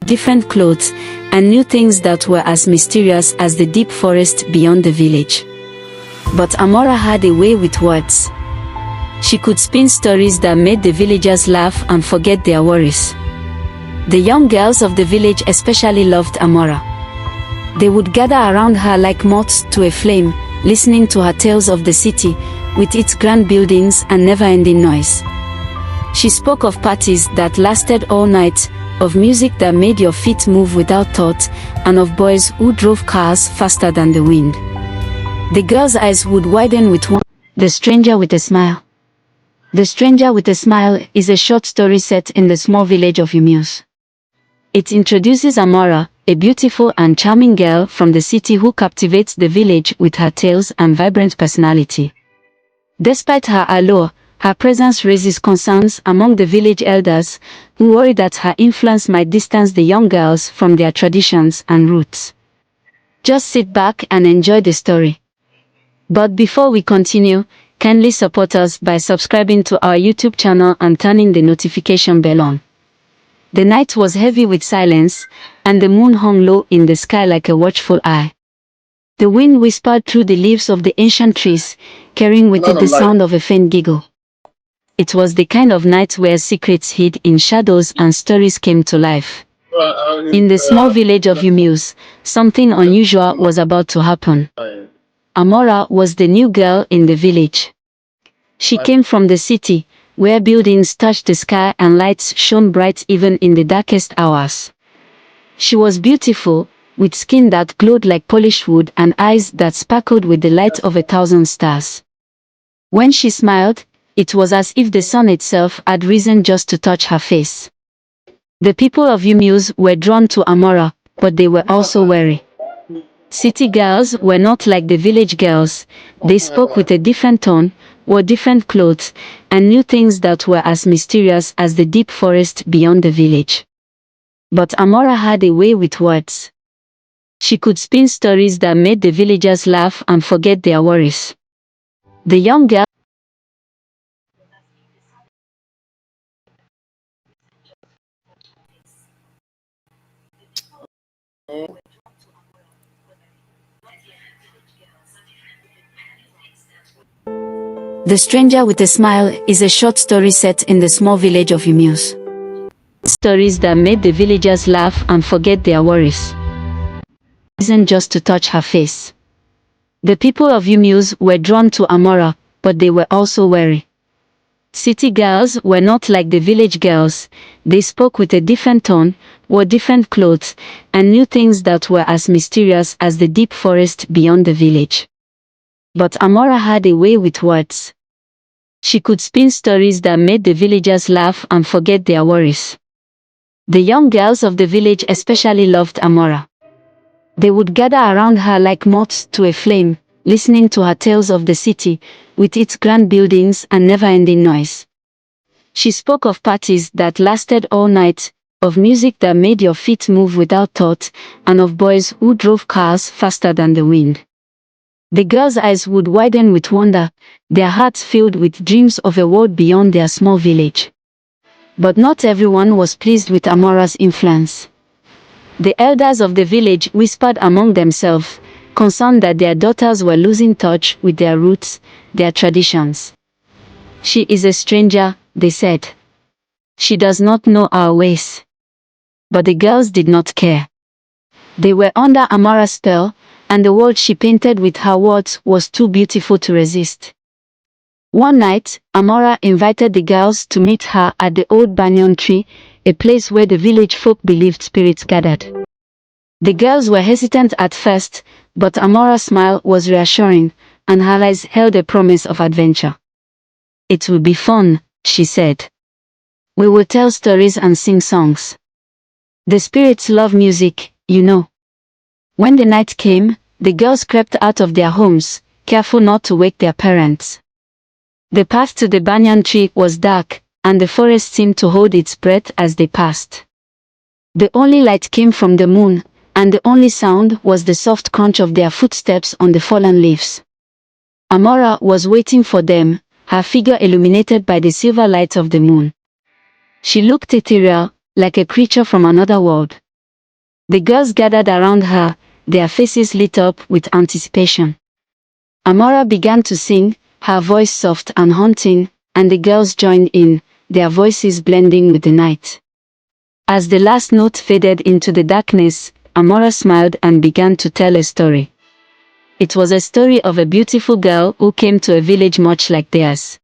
different clothes, and knew things that were as mysterious as the deep forest beyond the village. But Amora had a way with words. She could spin stories that made the villagers laugh and forget their worries. The young girls of the village especially loved Amora. They would gather around her like moths to a flame, listening to her tales of the city, with its grand buildings and never-ending noise. She spoke of parties that lasted all night, of music that made your feet move without thought, and of boys who drove cars faster than the wind. The girl's eyes would widen with wonder. The Stranger with a Smile. The Stranger with a Smile is a short story set in the small village of Umuse. It introduces Amora, a beautiful and charming girl from the city who captivates the village with her tales and vibrant personality. Despite her allure, her presence raises concerns among the village elders, who worry that her influence might distance the young girls from their traditions and roots. Just sit back and enjoy the story. But before we continue, kindly support us by subscribing to our YouTube channel and turning the notification bell on. The night was heavy with silence, and the moon hung low in the sky like a watchful eye. The wind whispered through the leaves of the ancient trees, carrying with it the sound of a faint giggle. It was the kind of night where secrets hid in shadows and stories came to life. In the small village of Umuse, something unusual was about to happen. Amora was the new girl in the village. She came from the city, where buildings touched the sky and lights shone bright even in the darkest hours. She was beautiful, with skin that glowed like polished wood and eyes that sparkled with the light of 1,000 stars. When she smiled, it was as if the sun itself had risen just to touch her face. The people of Umuse were drawn to Amora, but they were also wary. City girls were not like the village girls. They spoke with a different tone, wore different clothes, and knew things that were as mysterious as the deep forest beyond the village. But Amora had a way with words. She could spin stories that made the villagers laugh and forget their worries. The young girl The Stranger with a Smile is a short story set in the small village of Umuse. Stories that made the villagers laugh and forget their worries. Isn't just to touch her face. The people of Umuse were drawn to Amora, but they were also wary. City girls were not like the village girls. They spoke with a different tone, wore different clothes, and knew things that were as mysterious as the deep forest beyond the village. But Amora had a way with words. She could spin stories that made the villagers laugh and forget their worries. The young girls of the village especially loved Amora. They would gather around her like moths to a flame, listening to her tales of the city, with its grand buildings and never-ending noise. She spoke of parties that lasted all night, of music that made your feet move without thought, and of boys who drove cars faster than the wind. The girls' eyes would widen with wonder, their hearts filled with dreams of a world beyond their small village. But not everyone was pleased with Amora's influence. The elders of the village whispered among themselves, concerned that their daughters were losing touch with their roots, their traditions. She is a stranger, they said. She does not know our ways. But the girls did not care. They were under Amora's spell, and the world she painted with her words was too beautiful to resist. One night, Amora invited the girls to meet her at the old banyan tree, a place where the village folk believed spirits gathered. The girls were hesitant at first, but Amora's smile was reassuring, and her eyes held a promise of adventure. "It will be fun," she said. "We will tell stories and sing songs. The spirits love music, you know." When the night came, the girls crept out of their homes, careful not to wake their parents. The path to the banyan tree was dark, and the forest seemed to hold its breath as they passed. The only light came from the moon, and the only sound was the soft crunch of their footsteps on the fallen leaves. Amora was waiting for them, her figure illuminated by the silver light of the moon. She looked ethereal, like a creature from another world. The girls gathered around her, their faces lit up with anticipation. Amora began to sing, her voice soft and haunting, and the girls joined in, their voices blending with the night. As the last note faded into the darkness, Amora smiled and began to tell a story. It was a story of a beautiful girl who came to a village much like theirs.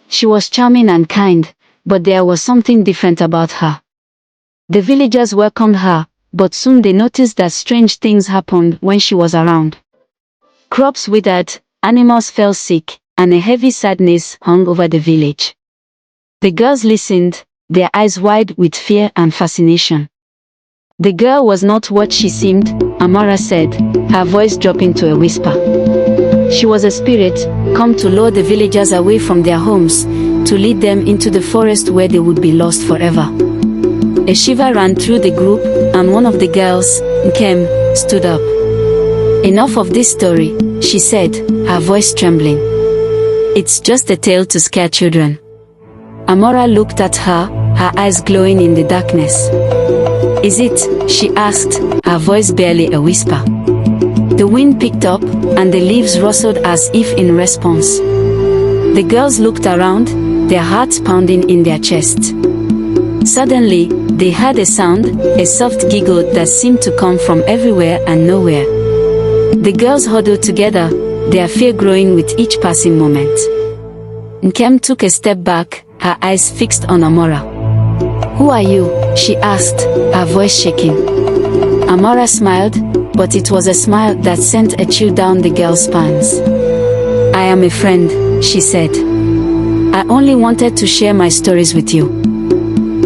She was charming and kind, but there was something different about her. The villagers welcomed her, but soon they noticed that strange things happened when she was around. Crops withered, animals fell sick, and a heavy sadness hung over the village. The girls listened, their eyes wide with fear and fascination. The girl was not what she seemed, Amora said, her voice dropping to a whisper. She was a spirit, come to lure the villagers away from their homes, to lead them into the forest where they would be lost forever. A shiver ran through the group, and one of the girls, Nkem, stood up. Enough of this story, she said, her voice trembling. It's just a tale to scare children. Amora looked at her, her eyes glowing in the darkness. Is it? She asked, her voice barely a whisper. The wind picked up, and the leaves rustled as if in response. The girls looked around, their hearts pounding in their chests. Suddenly, they heard a sound, a soft giggle that seemed to come from everywhere and nowhere. The girls huddled together, their fear growing with each passing moment. Nkem took a step back, her eyes fixed on Amora. Who are you? She asked, her voice shaking. Amora smiled, but it was a smile that sent a chill down the girl's spines. I am a friend, she said. I only wanted to share my stories with you.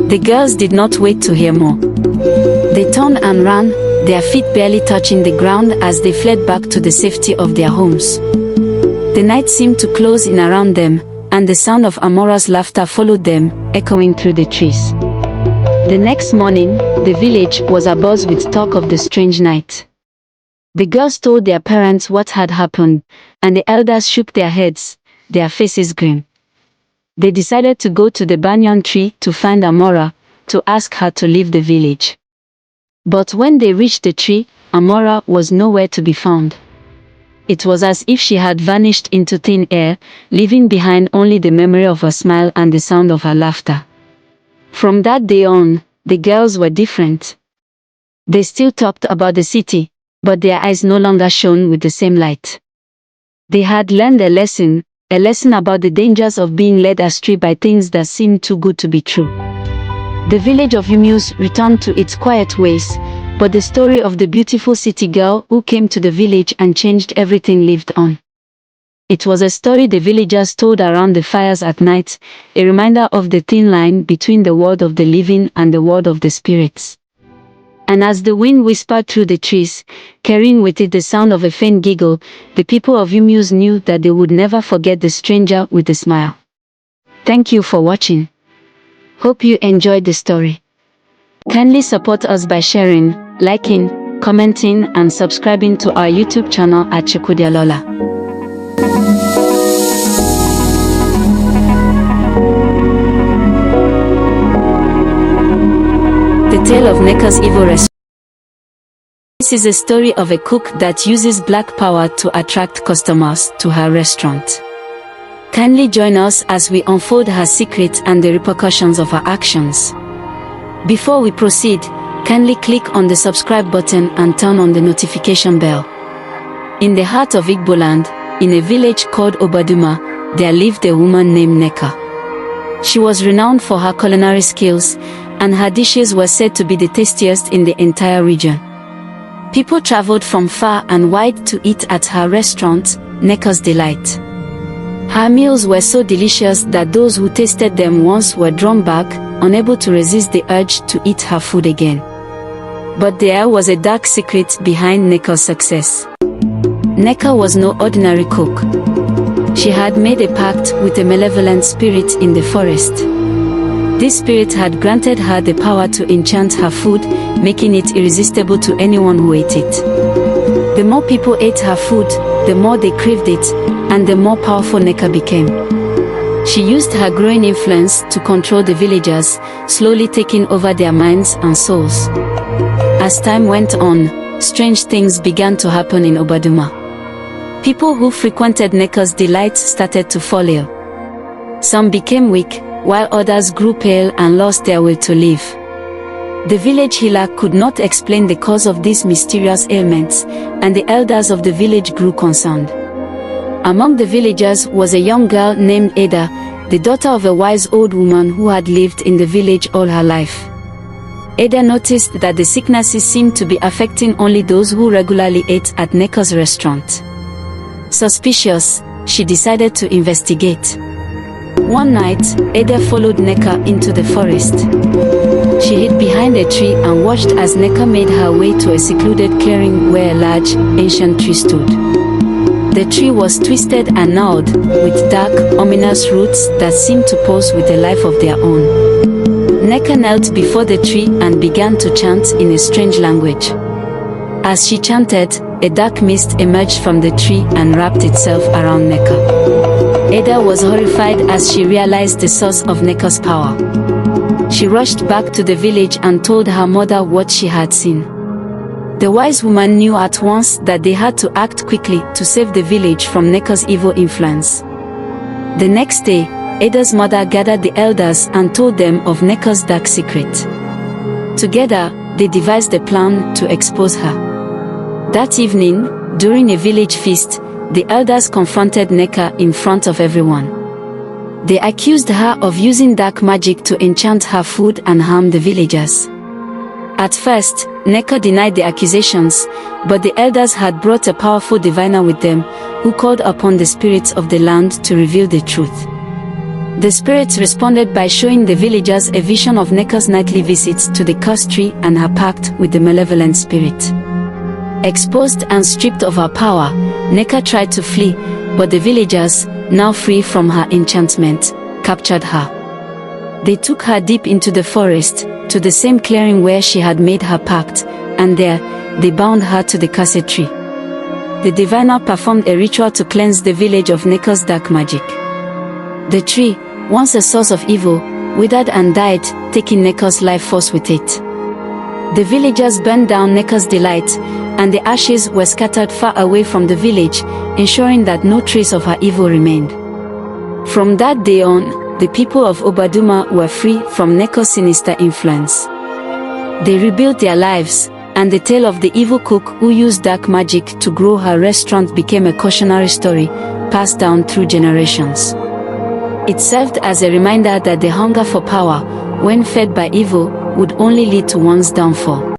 The girls did not wait to hear more. They turned and ran, their feet barely touching the ground as they fled back to the safety of their homes. The night seemed to close in around them, and the sound of Amora's laughter followed them, echoing through the trees. The next morning, the village was abuzz with talk of the strange night. The girls told their parents what had happened, and the elders shook their heads, their faces grim. They decided to go to the banyan tree to find Amora, to ask her to leave the village. But when they reached the tree, Amora was nowhere to be found. It was as if she had vanished into thin air, leaving behind only the memory of her smile and the sound of her laughter. From that day on, the girls were different. They still talked about the city, but their eyes no longer shone with the same light. They had learned a lesson about the dangers of being led astray by things that seemed too good to be true. The village of Humus returned to its quiet ways, but the story of the beautiful city girl who came to the village and changed everything lived on. It was a story the villagers told around the fires at night, a reminder of the thin line between the world of the living and the world of the spirits. And as the wind whispered through the trees, carrying with it the sound of a faint giggle, the people of Humus knew that they would never forget the stranger with the smile. Thank you for watching. Hope you enjoyed the story. Kindly support us by sharing, liking, commenting, and subscribing to our YouTube channel at Chukwudialola. The Tale of Nneka's Evil Restaurant. This is a story of a cook that uses black power to attract customers to her restaurant. Kindly join us as we unfold her secret and the repercussions of her actions. Before we proceed, kindly click on the subscribe button and turn on the notification bell. In the heart of Igboland, in a village called Obaduma, there lived a woman named Nneka. She was renowned for her culinary skills, and her dishes were said to be the tastiest in the entire region. People traveled from far and wide to eat at her restaurant, Nneka's Delight. Her meals were so delicious that those who tasted them once were drawn back, unable to resist the urge to eat her food again. But there was a dark secret behind Nneka's success. Nneka was no ordinary cook. She had made a pact with a malevolent spirit in the forest. This spirit had granted her the power to enchant her food, making it irresistible to anyone who ate it. The more people ate her food, the more they craved it, and the more powerful Nneka became. She used her growing influence to control the villagers, slowly taking over their minds and souls. As time went on, strange things began to happen in Obaduma. People who frequented Neka's delight started to fall ill. Some became weak, while others grew pale and lost their will to live. The village healer could not explain the cause of these mysterious ailments, and the elders of the village grew concerned. Among the villagers was a young girl named Ada, the daughter of a wise old woman who had lived in the village all her life. Ada noticed that the sicknesses seemed to be affecting only those who regularly ate at Neka's restaurant. Suspicious, she decided to investigate. One night, Ada followed Neka into the forest. She hid behind a tree and watched as Neka made her way to a secluded clearing where a large, ancient tree stood. The tree was twisted and gnarled, with dark, ominous roots that seemed to pulse with a life of their own. Neka knelt before the tree and began to chant in a strange language. As she chanted, a dark mist emerged from the tree and wrapped itself around Neka. Ada was horrified as she realized the source of Neka's power. She rushed back to the village and told her mother what she had seen. The wise woman knew at once that they had to act quickly to save the village from Neka's evil influence. The next day, Ada's mother gathered the elders and told them of Neka's dark secret. Together, they devised a plan to expose her. That evening, during a village feast, the elders confronted Neka in front of everyone. They accused her of using dark magic to enchant her food and harm the villagers. At first, Neka denied the accusations, but the elders had brought a powerful diviner with them, who called upon the spirits of the land to reveal the truth. The spirits responded by showing the villagers a vision of Neka's nightly visits to the cursed tree and her pact with the malevolent spirit. Exposed and stripped of her power, Neka tried to flee, but the villagers, now free from her enchantment, captured her. They took her deep into the forest, to the same clearing where she had made her pact, and there, they bound her to the cursed tree. The diviner performed a ritual to cleanse the village of Neka's dark magic. The tree, once a source of evil, withered and died, taking Neka's life force with it. The villagers burned down Neka's delight, and the ashes were scattered far away from the village, ensuring that no trace of her evil remained. From that day on, the people of Obaduma were free from Neka's sinister influence. They rebuilt their lives, and the tale of the evil cook who used dark magic to grow her restaurant became a cautionary story, passed down through generations. It served as a reminder that the hunger for power, when fed by evil, would only lead to one's downfall.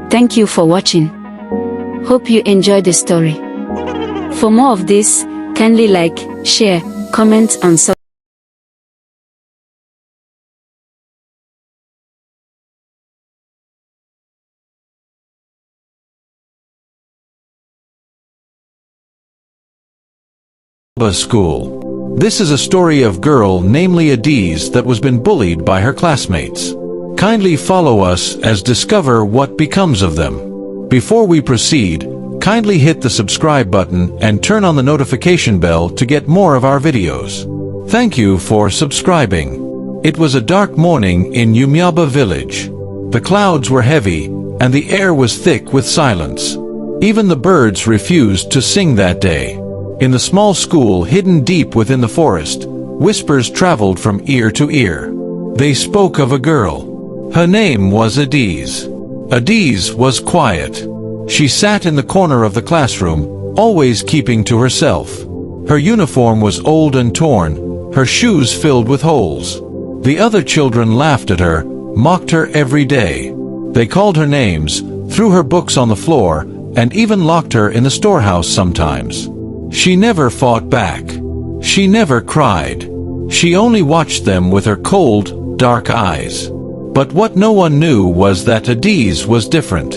Thank you for watching. Hope you enjoyed the story. For more of this, kindly like, share, comment and subscribe. School. This is a story of girl namely Adiz that was been bullied by her classmates. Kindly follow us as discover what becomes of them. Before we proceed, kindly hit the subscribe button and turn on the notification bell to get more of our videos. Thank you for subscribing. It was a dark morning in Umyaba village. The clouds were heavy, and the air was thick with silence. Even the birds refused to sing that day. In the small school hidden deep within the forest, whispers traveled from ear to ear. They spoke of a girl. Her name was Adiz. Adiz was quiet. She sat in the corner of the classroom, always keeping to herself. Her uniform was old and torn, her shoes filled with holes. The other children laughed at her, mocked her every day. They called her names, threw her books on the floor, and even locked her in the storehouse sometimes. She never fought back. She never cried. She only watched them with her cold, dark eyes. But what no one knew was that Adiz was different.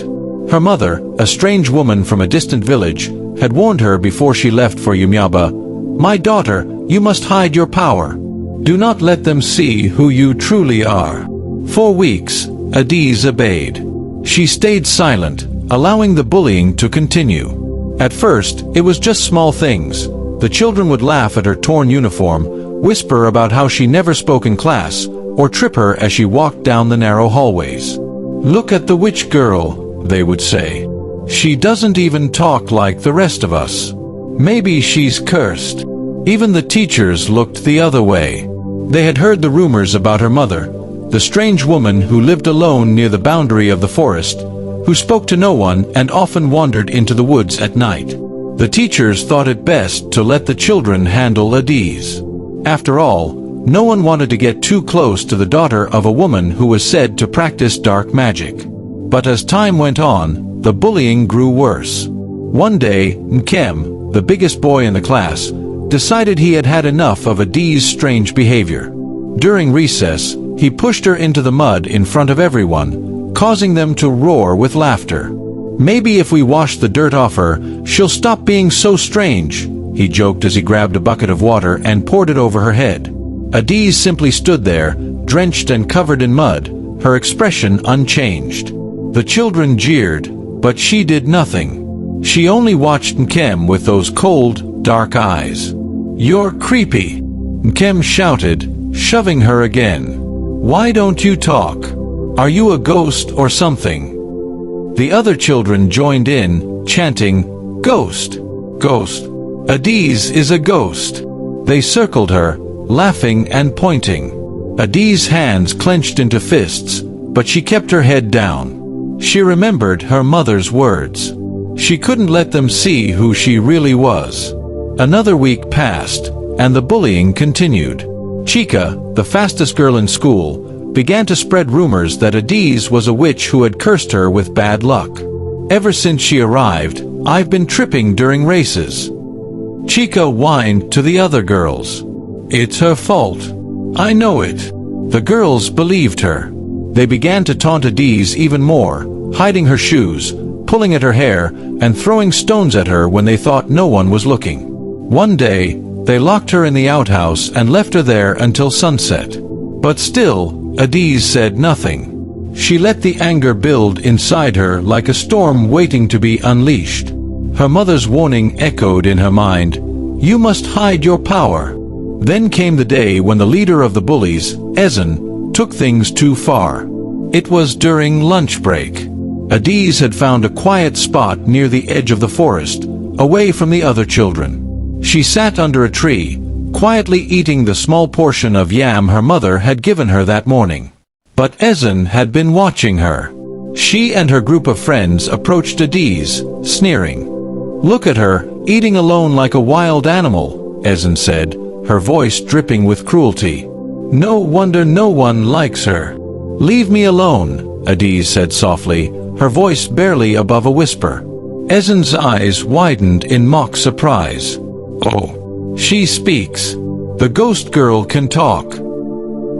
Her mother, a strange woman from a distant village, had warned her before she left for Umyaba, "My daughter, you must hide your power. Do not let them see who you truly are." For weeks, Adiz obeyed. She stayed silent, allowing the bullying to continue. At first, it was just small things. The children would laugh at her torn uniform, whisper about how she never spoke in class, or trip her as she walked down the narrow hallways. "Look at the witch girl," they would say. She doesn't even talk like the rest of us. Maybe she's cursed. Even the teachers looked the other way. They had heard the rumors about her mother, the strange woman who lived alone near the boundary of the forest, who spoke to no one and often wandered into the woods at night. The teachers thought it best to let the children handle Adiz. After all, no one wanted to get too close to the daughter of a woman who was said to practice dark magic. But as time went on, the bullying grew worse. One day, Nkem, the biggest boy in the class, decided he had had enough of Adiz's strange behavior. During recess, he pushed her into the mud in front of everyone, causing them to roar with laughter. "Maybe if we wash the dirt off her, she'll stop being so strange," he joked as he grabbed a bucket of water and poured it over her head. Adiz simply stood there, drenched and covered in mud, her expression unchanged. The children jeered, but she did nothing. She only watched Nkem with those cold, dark eyes. "You're creepy," Nkem shouted, shoving her again. "Why don't you talk? Are you a ghost or something?" The other children joined in, chanting, "Ghost! Ghost! Adiz is a ghost!" They circled her, laughing and pointing. Adiz's hands clenched into fists, but she kept her head down. She remembered her mother's words. She couldn't let them see who she really was. Another week passed, and the bullying continued. Chica, the fastest girl in school, began to spread rumors that Adiz was a witch who had cursed her with bad luck. "Ever since she arrived, I've been tripping during races," Chica whined to the other girls. "It's her fault. I know it." The girls believed her. They began to taunt Adiz even more, hiding her shoes, pulling at her hair, and throwing stones at her when they thought no one was looking. One day, they locked her in the outhouse and left her there until sunset. But still, Adiz said nothing. She let the anger build inside her like a storm waiting to be unleashed. Her mother's warning echoed in her mind, "You must hide your power." Then came the day when the leader of the bullies, Ezen, took things too far. It was during lunch break. Adiz had found a quiet spot near the edge of the forest, away from the other children. She sat under a tree, quietly eating the small portion of yam her mother had given her that morning. But Ezen had been watching her. She and her group of friends approached Adiz, sneering. "Look at her, eating alone like a wild animal," Ezen said, her voice dripping with cruelty. "No wonder no one likes her." "Leave me alone," Adiz said softly, her voice barely above a whisper. Ezen's eyes widened in mock surprise. "Oh, she speaks. The ghost girl can talk."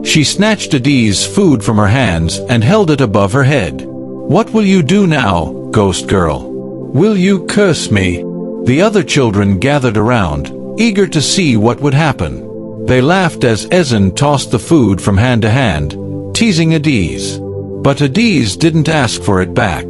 She snatched Adiz's food from her hands and held it above her head. "What will you do now, ghost girl? Will you curse me?" The other children gathered around, eager to see what would happen. They laughed as Ezen tossed the food from hand to hand, teasing Adiz. But Adiz didn't ask for it back.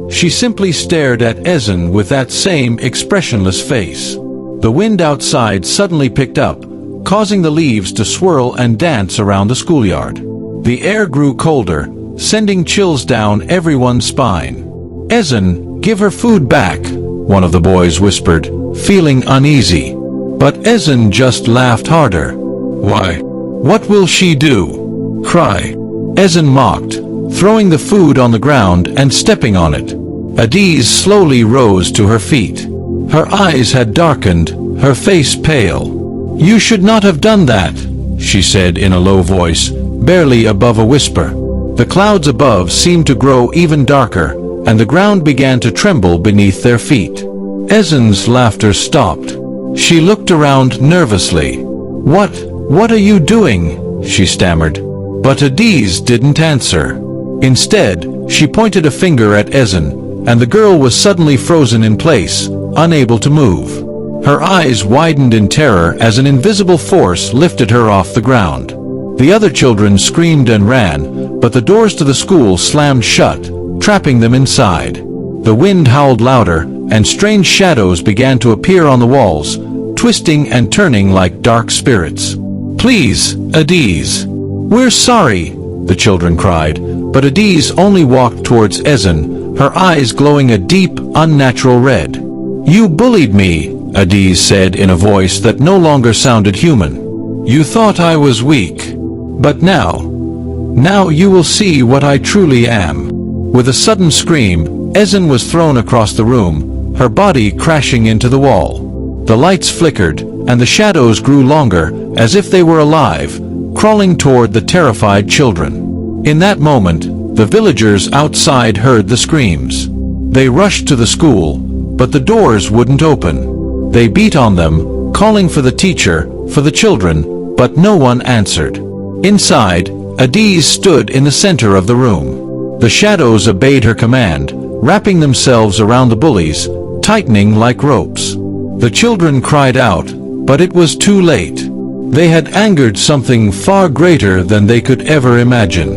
She simply stared at Ezen with that same expressionless face. The wind outside suddenly picked up, causing the leaves to swirl and dance around the schoolyard. The air grew colder, sending chills down everyone's spine. "Ezen, give her food back," one of the boys whispered, feeling uneasy. But Ezen just laughed harder. "Why? What will she do? Cry?" Ezen mocked, throwing the food on the ground and stepping on it. Adiz slowly rose to her feet. Her eyes had darkened, her face pale. "You should not have done that," she said in a low voice, barely above a whisper. The clouds above seemed to grow even darker, and the ground began to tremble beneath their feet. Ezen's laughter stopped. She looked around nervously. What are you doing?" she stammered. But Adiz didn't answer. Instead, she pointed a finger at Ezen, and the girl was suddenly frozen in place, unable to move. Her eyes widened in terror as an invisible force lifted her off the ground. The other children screamed and ran, but the doors to the school slammed shut, trapping them inside. The wind howled louder, and strange shadows began to appear on the walls, twisting and turning like dark spirits. "Please, Adiz." "We're sorry," the children cried, but Adiz only walked towards Ezen, her eyes glowing a deep, unnatural red. "You bullied me," Adiz said in a voice that no longer sounded human. "You thought I was weak. But now you will see what I truly am." With a sudden scream, Ezen was thrown across the room, her body crashing into the wall. The lights flickered, and the shadows grew longer, as if they were alive, crawling toward the terrified children. In that moment, the villagers outside heard the screams. They rushed to the school, but the doors wouldn't open. They beat on them, calling for the teacher, for the children, but no one answered. Inside, Adiz stood in the center of the room. The shadows obeyed her command, wrapping themselves around the bullies, tightening like ropes. The children cried out, but it was too late. They had angered something far greater than they could ever imagine.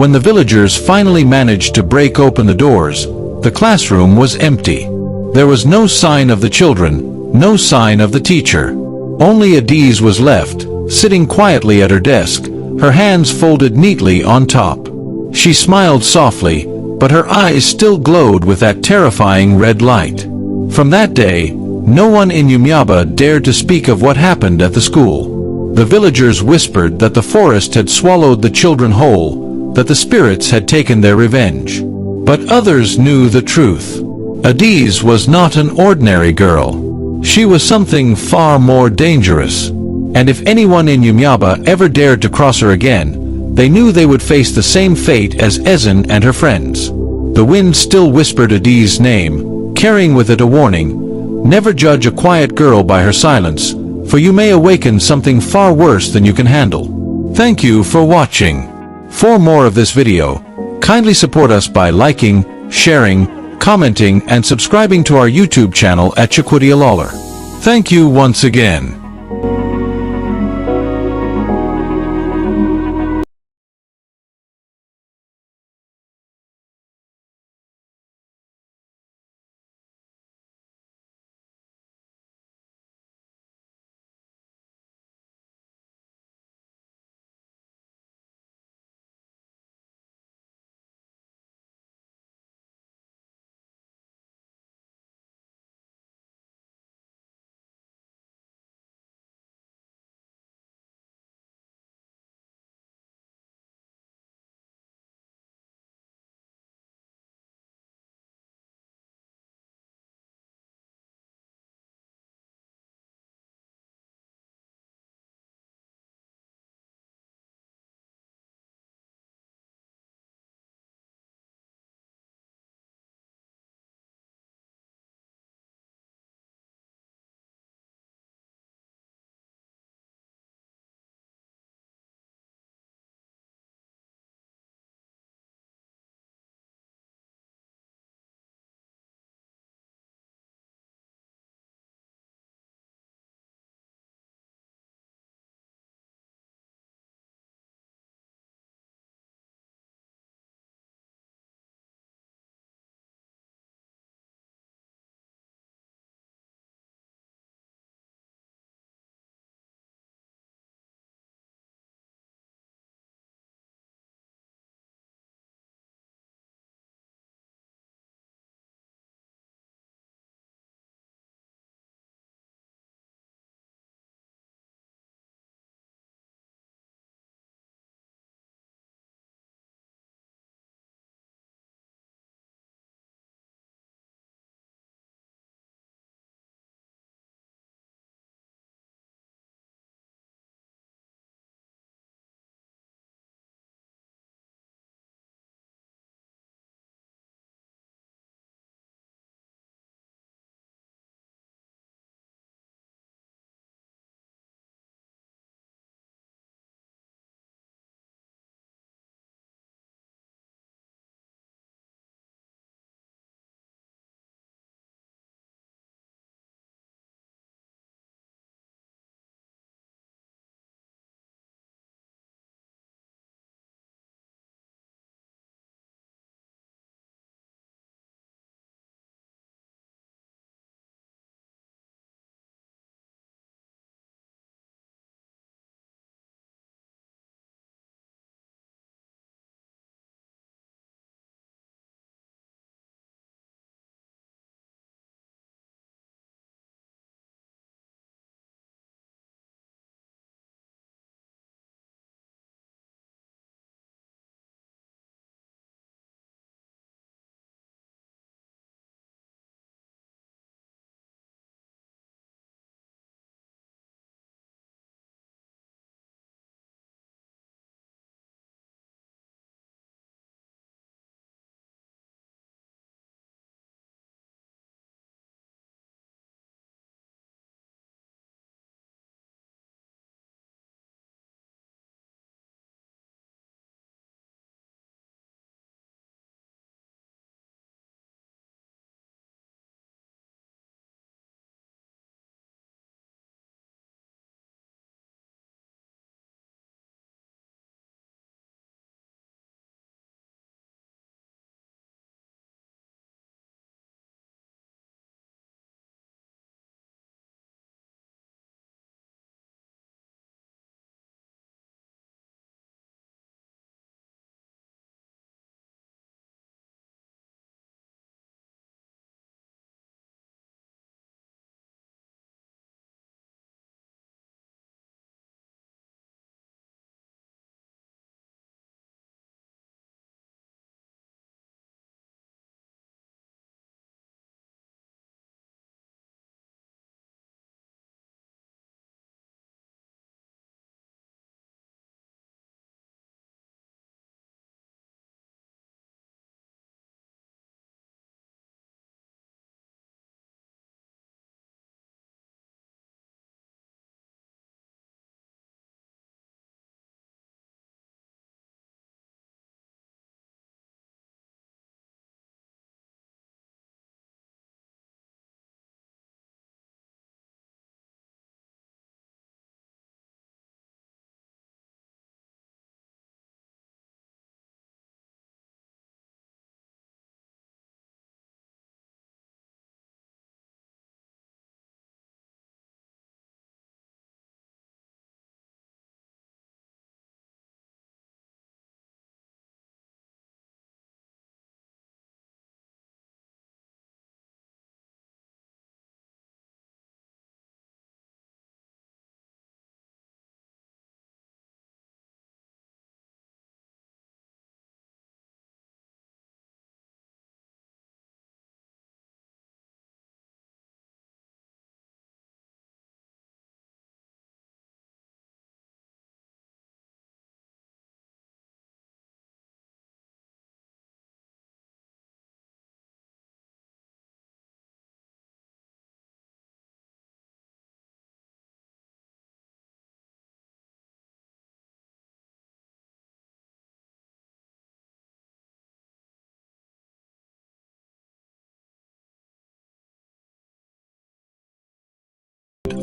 When the villagers finally managed to break open the doors, the classroom was empty. There was no sign of the children, no sign of the teacher. Only Adiz was left, sitting quietly at her desk, her hands folded neatly on top. She smiled softly, but her eyes still glowed with that terrifying red light. From that day, no one in Umyaba dared to speak of what happened at the school. The villagers whispered that the forest had swallowed the children whole, that the spirits had taken their revenge. But others knew the truth. Adiz was not an ordinary girl. She was something far more dangerous. And if anyone in Umyaba ever dared to cross her again, they knew they would face the same fate as Ezen and her friends. The wind still whispered Adiz's name, carrying with it a warning: never judge a quiet girl by her silence, for you may awaken something far worse than you can handle. Thank you for watching. For more of this video, kindly support us by liking, sharing, commenting, and subscribing to our YouTube channel at Chikwudi Lawler. Thank you once again.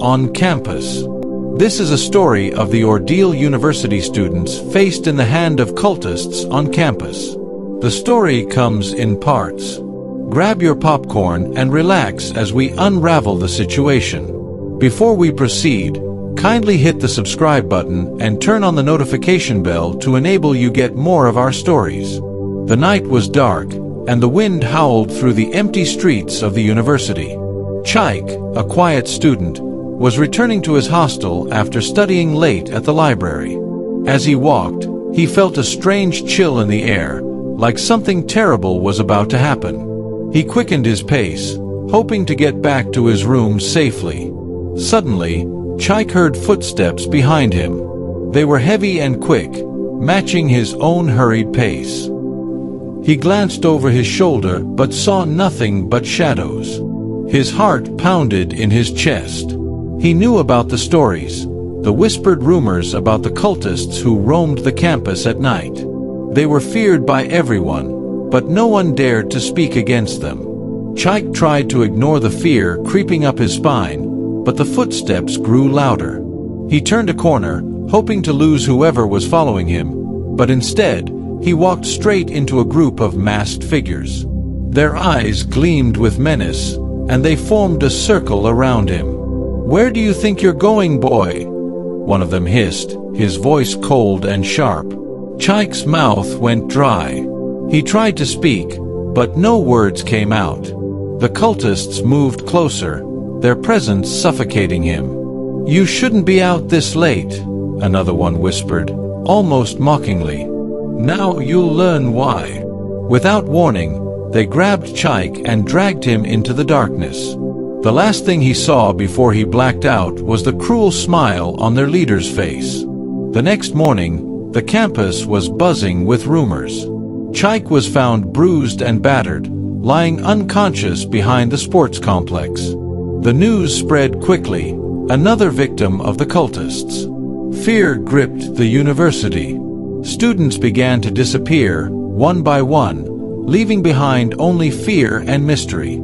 On campus. This is a story of the ordeal university students faced in the hand of cultists on campus. The story comes in parts. Grab your popcorn and relax as we unravel the situation. Before we proceed, kindly hit the subscribe button and turn on the notification bell to enable you get more of our stories. The night was dark, and the wind howled through the empty streets of the university. Chaik, a quiet student, was returning to his hostel after studying late at the library. As he walked, he felt a strange chill in the air, like something terrible was about to happen. He quickened his pace, hoping to get back to his room safely. Suddenly, Chaik heard footsteps behind him. They were heavy and quick, matching his own hurried pace. He glanced over his shoulder but saw nothing but shadows. His heart pounded in his chest. He knew about the stories, the whispered rumors about the cultists who roamed the campus at night. They were feared by everyone, but no one dared to speak against them. Chaik tried to ignore the fear creeping up his spine, but the footsteps grew louder. He turned a corner, hoping to lose whoever was following him, but instead, he walked straight into a group of masked figures. Their eyes gleamed with menace, and they formed a circle around him. "Where do you think you're going, boy?" one of them hissed, his voice cold and sharp. Chaik's mouth went dry. He tried to speak, but no words came out. The cultists moved closer, their presence suffocating him. "You shouldn't be out this late," another one whispered, almost mockingly. "Now you'll learn why." Without warning, they grabbed Chaik and dragged him into the darkness. The last thing he saw before he blacked out was the cruel smile on their leader's face. The next morning, the campus was buzzing with rumors. Chaik was found bruised and battered, lying unconscious behind the sports complex. The news spread quickly, another victim of the cultists. Fear gripped the university. Students began to disappear, one by one, leaving behind only fear and mystery.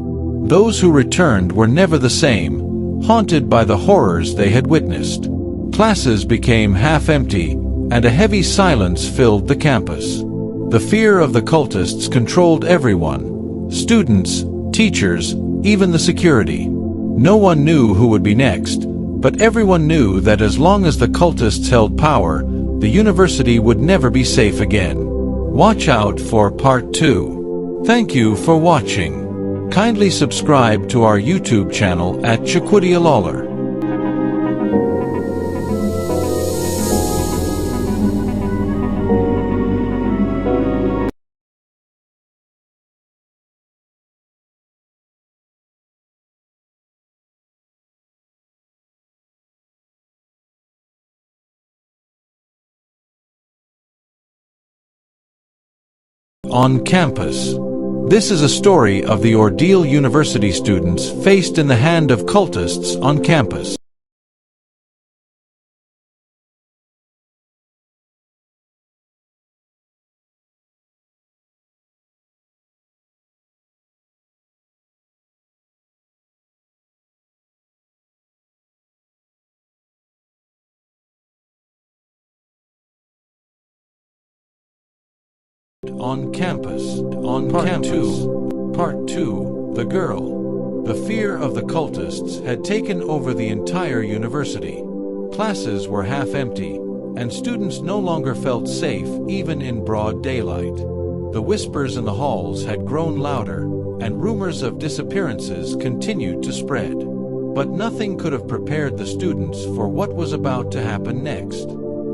Those who returned were never the same, haunted by the horrors they had witnessed. Classes became half-empty, and a heavy silence filled the campus. The fear of the cultists controlled everyone, students, teachers, even the security. No one knew who would be next, but everyone knew that as long as the cultists held power, the university would never be safe again. Watch out for Part 2. Thank you for watching. Kindly subscribe to our YouTube channel at FOLKTALES. On campus. This is a story of the ordeal university students faced in the hand of cultists on campus. On campus. On Part 2. Part 2. The girl. The fear of the cultists had taken over the entire university. Classes were half empty, and students no longer felt safe even in broad daylight. The whispers in the halls had grown louder, and rumors of disappearances continued to spread. But nothing could have prepared the students for what was about to happen next.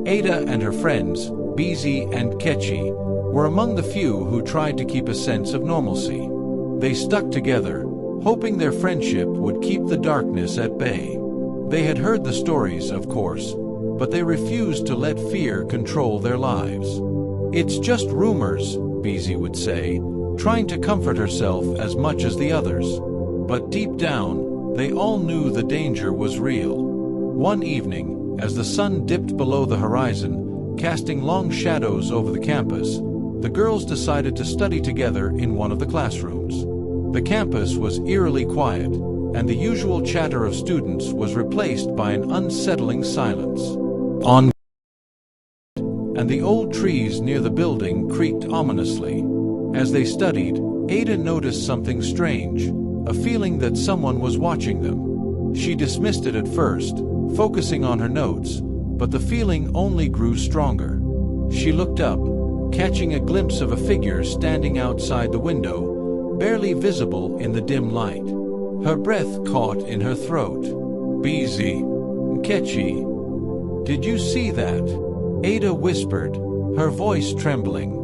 Ada and her friends, Bizi and Kechi, were among the few who tried to keep a sense of normalcy. They stuck together, hoping their friendship would keep the darkness at bay. They had heard the stories, of course, but they refused to let fear control their lives. "It's just rumors," Bizi would say, trying to comfort herself as much as the others. But deep down, they all knew the danger was real. One evening, as the sun dipped below the horizon, casting long shadows over the campus, the girls decided to study together in one of the classrooms. The campus was eerily quiet, and the usual chatter of students was replaced by an unsettling silence. On and the old trees near the building creaked ominously. As they studied, Ada noticed something strange, a feeling that someone was watching them. She dismissed it at first, focusing on her notes, but the feeling only grew stronger. She looked up, catching a glimpse of a figure standing outside the window, barely visible in the dim light. Her breath caught in her throat. "Busy, Nkechi, did you see that?" Ada whispered, her voice trembling.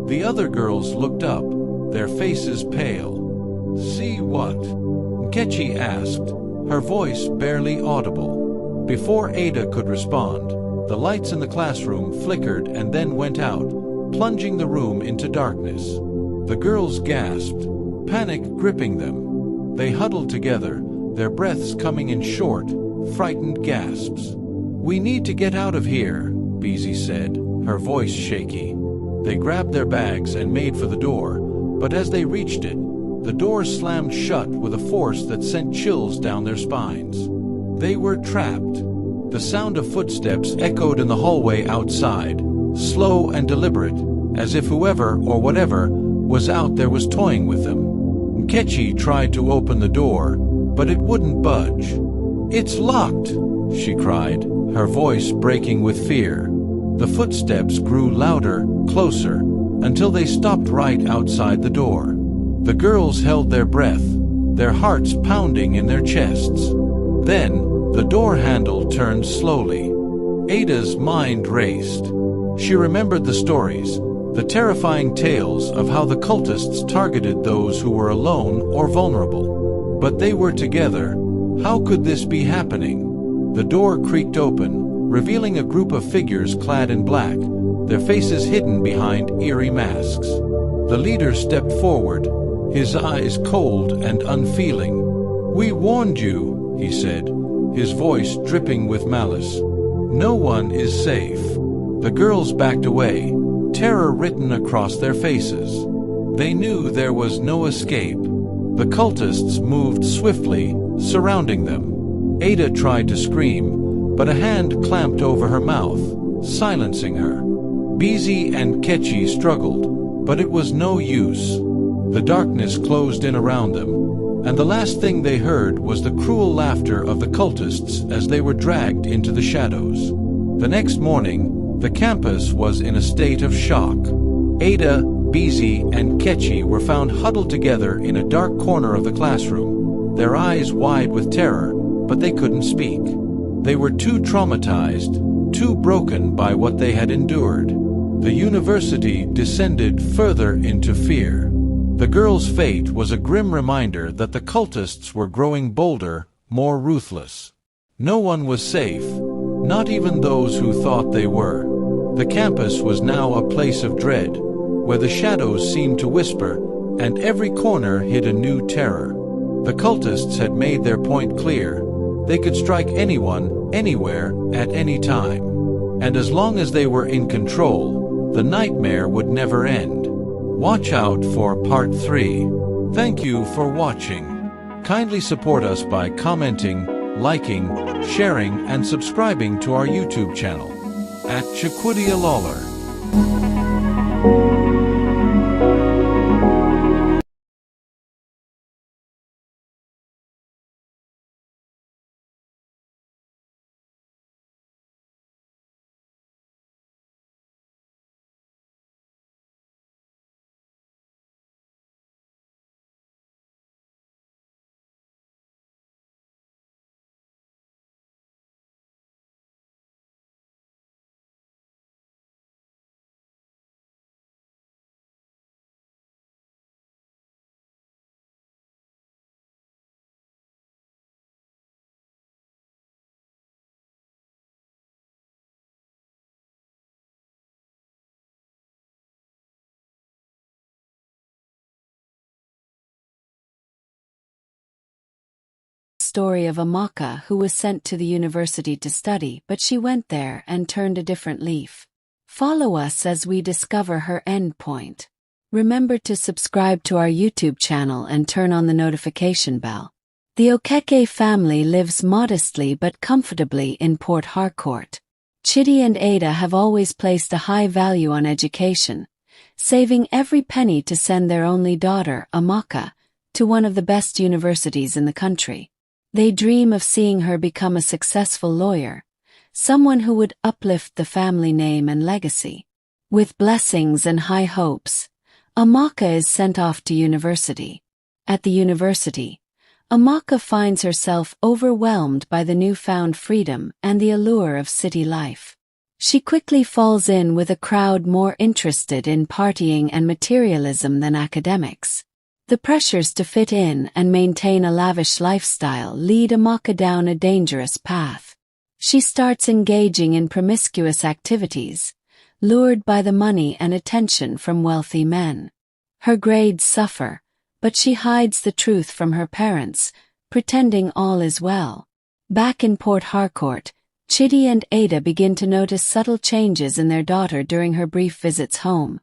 The other girls looked up, their faces pale. "See what?" Nkechi asked, her voice barely audible. Before Ada could respond, the lights in the classroom flickered and then went out, plunging the room into darkness. The girls gasped, panic gripping them. They huddled together, their breaths coming in short, frightened gasps. "We need to get out of here," Beezy said, her voice shaky. They grabbed their bags and made for the door, but as they reached it, the door slammed shut with a force that sent chills down their spines. They were trapped. The sound of footsteps echoed in the hallway outside, slow and deliberate, as if whoever or whatever was out there was toying with them. Nkechi tried to open the door, but it wouldn't budge. "It's locked," she cried, her voice breaking with fear. The footsteps grew louder, closer, until they stopped right outside the door. The girls held their breath, their hearts pounding in their chests. Then, the door handle turned slowly. Ada's mind raced. She remembered the stories, the terrifying tales of how the cultists targeted those who were alone or vulnerable. But they were together. How could this be happening? The door creaked open, revealing a group of figures clad in black, their faces hidden behind eerie masks. The leader stepped forward, his eyes cold and unfeeling. "We warned you," he said, his voice dripping with malice. "No one is safe." The girls backed away, terror written across their faces. They knew there was no escape. The cultists moved swiftly, surrounding them. Ada tried to scream, but a hand clamped over her mouth, silencing her. Beezy and Ketchy struggled, but it was no use. The darkness closed in around them, and the last thing they heard was the cruel laughter of the cultists as they were dragged into the shadows. The next morning, the campus was in a state of shock. Ada, Beezy, and Ketchy were found huddled together in a dark corner of the classroom, their eyes wide with terror, but they couldn't speak. They were too traumatized, too broken by what they had endured. The university descended further into fear. The girls' fate was a grim reminder that the cultists were growing bolder, more ruthless. No one was safe, not even those who thought they were. The campus was now a place of dread, where the shadows seemed to whisper, and every corner hid a new terror. The cultists had made their point clear. They could strike anyone, anywhere, at any time. And as long as they were in control, the nightmare would never end. Watch out for Part 3. Thank you for watching. Kindly support us by commenting, liking, sharing, and subscribing to our YouTube channel at Chiquidia Lawler. Story of Amaka who was sent to the university to study, but she went there and turned a different leaf. Follow us as we discover her end point. Remember to subscribe to our YouTube channel and turn on the notification bell. The Okeke family lives modestly but comfortably in Port Harcourt. Chidi and Ada have always placed a high value on education, saving every penny to send their only daughter, Amaka, to one of the best universities in the country. They dream of seeing her become a successful lawyer, someone who would uplift the family name and legacy. With blessings and high hopes, Amaka is sent off to university. At the university, Amaka finds herself overwhelmed by the newfound freedom and the allure of city life. She quickly falls in with a crowd more interested in partying and materialism than academics. The pressures to fit in and maintain a lavish lifestyle lead Amaka down a dangerous path. She starts engaging in promiscuous activities, lured by the money and attention from wealthy men. Her grades suffer, but she hides the truth from her parents, pretending all is well. Back in Port Harcourt, Chidi and Ada begin to notice subtle changes in their daughter during her brief visits home.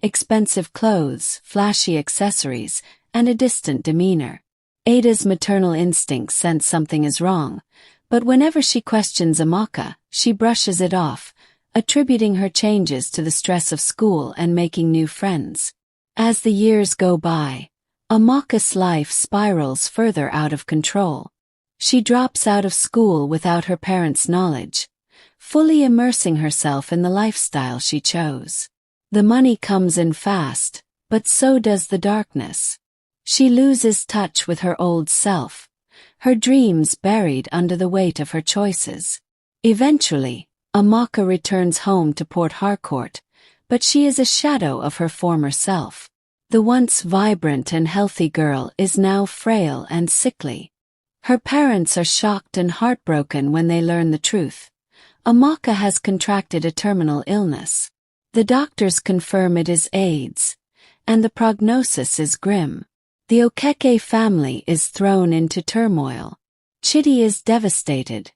Expensive clothes, flashy accessories, and a distant demeanor. Ada's maternal instincts sense something is wrong, but whenever she questions Amaka, she brushes it off, attributing her changes to the stress of school and making new friends. As the years go by, Amaka's life spirals further out of control. She drops out of school without her parents' knowledge, fully immersing herself in the lifestyle she chose. The money comes in fast, but so does the darkness. She loses touch with her old self, her dreams buried under the weight of her choices. Eventually, Amaka returns home to Port Harcourt, but she is a shadow of her former self. The once vibrant and healthy girl is now frail and sickly. Her parents are shocked and heartbroken when they learn the truth. Amaka has contracted a terminal illness. The doctors confirm it is AIDS, and the prognosis is grim. The Okeke family is thrown into turmoil. Chidi is devastated,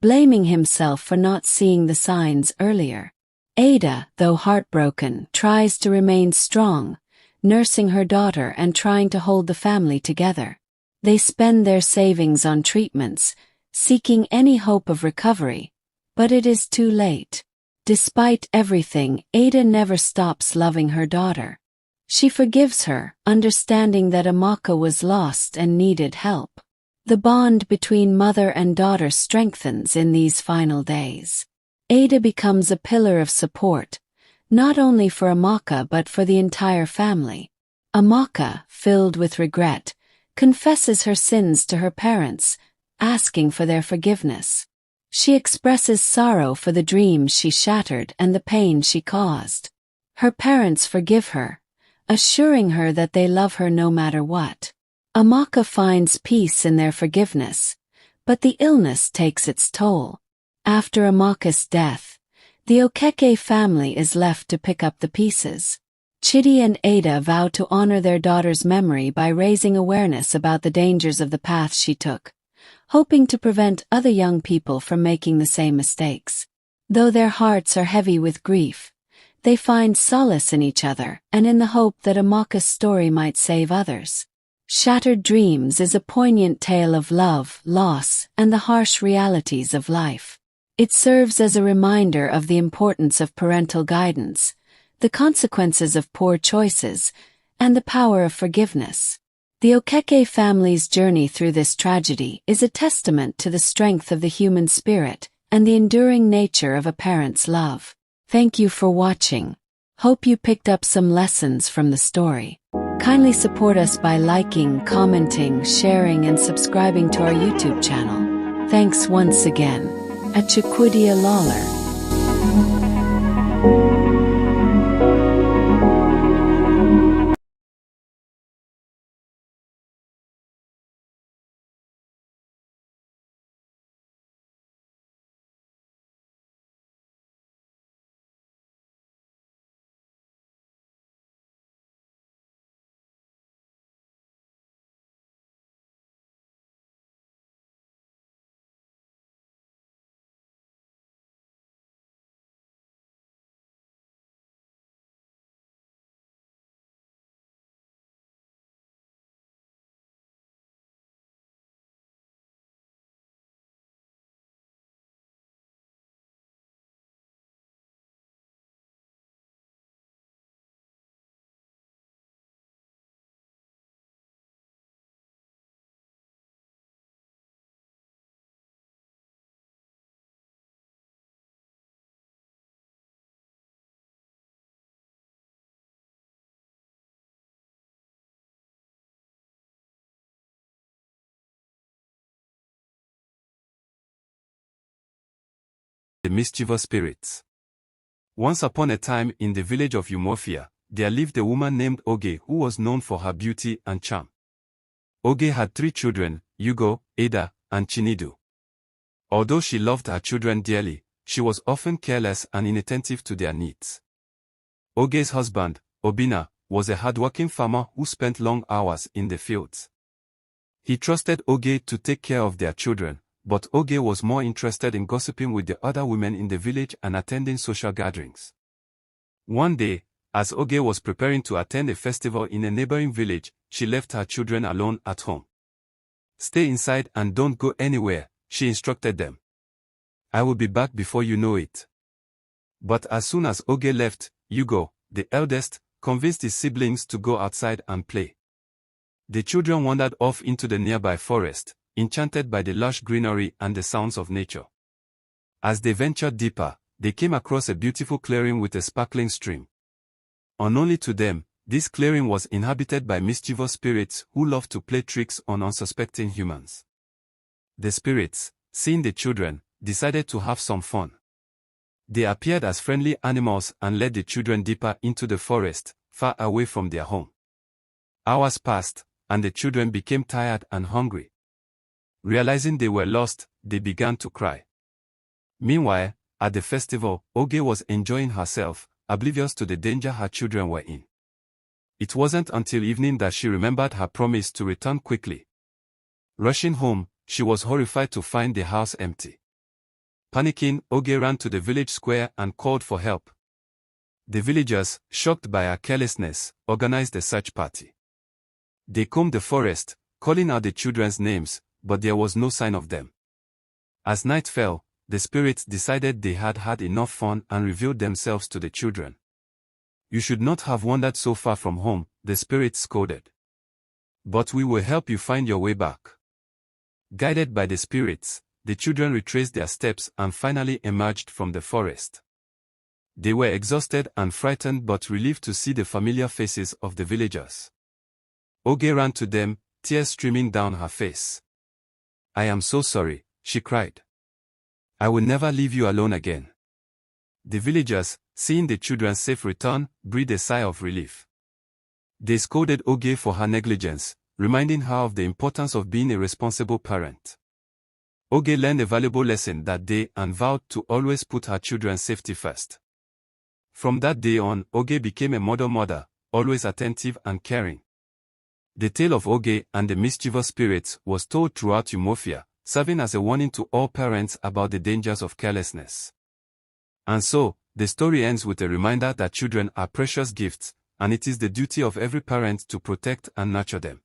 blaming himself for not seeing the signs earlier. Ada, though heartbroken, tries to remain strong, nursing her daughter and trying to hold the family together. They spend their savings on treatments, seeking any hope of recovery, but it is too late. Despite everything, Ada never stops loving her daughter. She forgives her, understanding that Amaka was lost and needed help. The bond between mother and daughter strengthens in these final days. Ada becomes a pillar of support, not only for Amaka but for the entire family. Amaka, filled with regret, confesses her sins to her parents, asking for their forgiveness. She expresses sorrow for the dreams she shattered and the pain she caused. Her parents forgive her, assuring her that they love her no matter what. Amaka finds peace in their forgiveness, but the illness takes its toll. After Amaka's death, the Okeke family is left to pick up the pieces. Chidi and Ada vow to honor their daughter's memory by raising awareness about the dangers of the path she took, hoping to prevent other young people from making the same mistakes. Though their hearts are heavy with grief, they find solace in each other and in the hope that Amaka's story might save others. Shattered Dreams is a poignant tale of love, loss, and the harsh realities of life. It serves as a reminder of the importance of parental guidance, the consequences of poor choices, and the power of forgiveness. The Okeke family's journey through this tragedy is a testament to the strength of the human spirit and the enduring nature of a parent's love. Thank you for watching. Hope you picked up some lessons from the story. Kindly support us by liking, commenting, sharing, and subscribing to our YouTube channel. Thanks once again. Achukwidia Lawler. the mischievous spirits. Once upon a time in the village of Umuofia, there lived a woman named Oge who was known for her beauty and charm. Oge had 3 children, Ugo, Ada, and Chinedu. Although she loved her children dearly, she was often careless and inattentive to their needs. Oge's husband, Obina, was a hardworking farmer who spent long hours in the fields. He trusted Oge to take care of their children, but Oge was more interested in gossiping with the other women in the village and attending social gatherings. One day, as Oge was preparing to attend a festival in a neighboring village, she left her children alone at home. "Stay inside and don't go anywhere," she instructed them. "I will be back before you know it." But as soon as Oge left, Ugo, the eldest, convinced his siblings to go outside and play. The children wandered off into the nearby forest, enchanted by the lush greenery and the sounds of nature. As they ventured deeper, they came across a beautiful clearing with a sparkling stream. Unknownly to them, this clearing was inhabited by mischievous spirits who loved to play tricks on unsuspecting humans. The spirits, seeing the children, decided to have some fun. They appeared as friendly animals and led the children deeper into the forest, far away from their home. Hours passed, and the children became tired and hungry. Realizing they were lost, they began to cry. Meanwhile, at the festival, Oge was enjoying herself, oblivious to the danger her children were in. It wasn't until evening that she remembered her promise to return quickly. Rushing home, she was horrified to find the house empty. Panicking, Oge ran to the village square and called for help. The villagers, shocked by her carelessness, organized a search party. They combed the forest, calling out the children's names, but there was no sign of them. As night fell, the spirits decided they had had enough fun and revealed themselves to the children. "You should not have wandered so far from home," the spirits scolded. "But we will help you find your way back." Guided by the spirits, the children retraced their steps and finally emerged from the forest. They were exhausted and frightened but relieved to see the familiar faces of the villagers. Oge ran to them, tears streaming down her face. "I am so sorry," she cried. "I will never leave you alone again." The villagers, seeing the children's safe return, breathed a sigh of relief. They scolded Oge for her negligence, reminding her of the importance of being a responsible parent. Oge learned a valuable lesson that day and vowed to always put her children's safety first. From that day on, Oge became a model mother, always attentive and caring. The tale of Oge and the mischievous spirits was told throughout Umuofia, serving as a warning to all parents about the dangers of carelessness. And so, the story ends with a reminder that children are precious gifts, and it is the duty of every parent to protect and nurture them.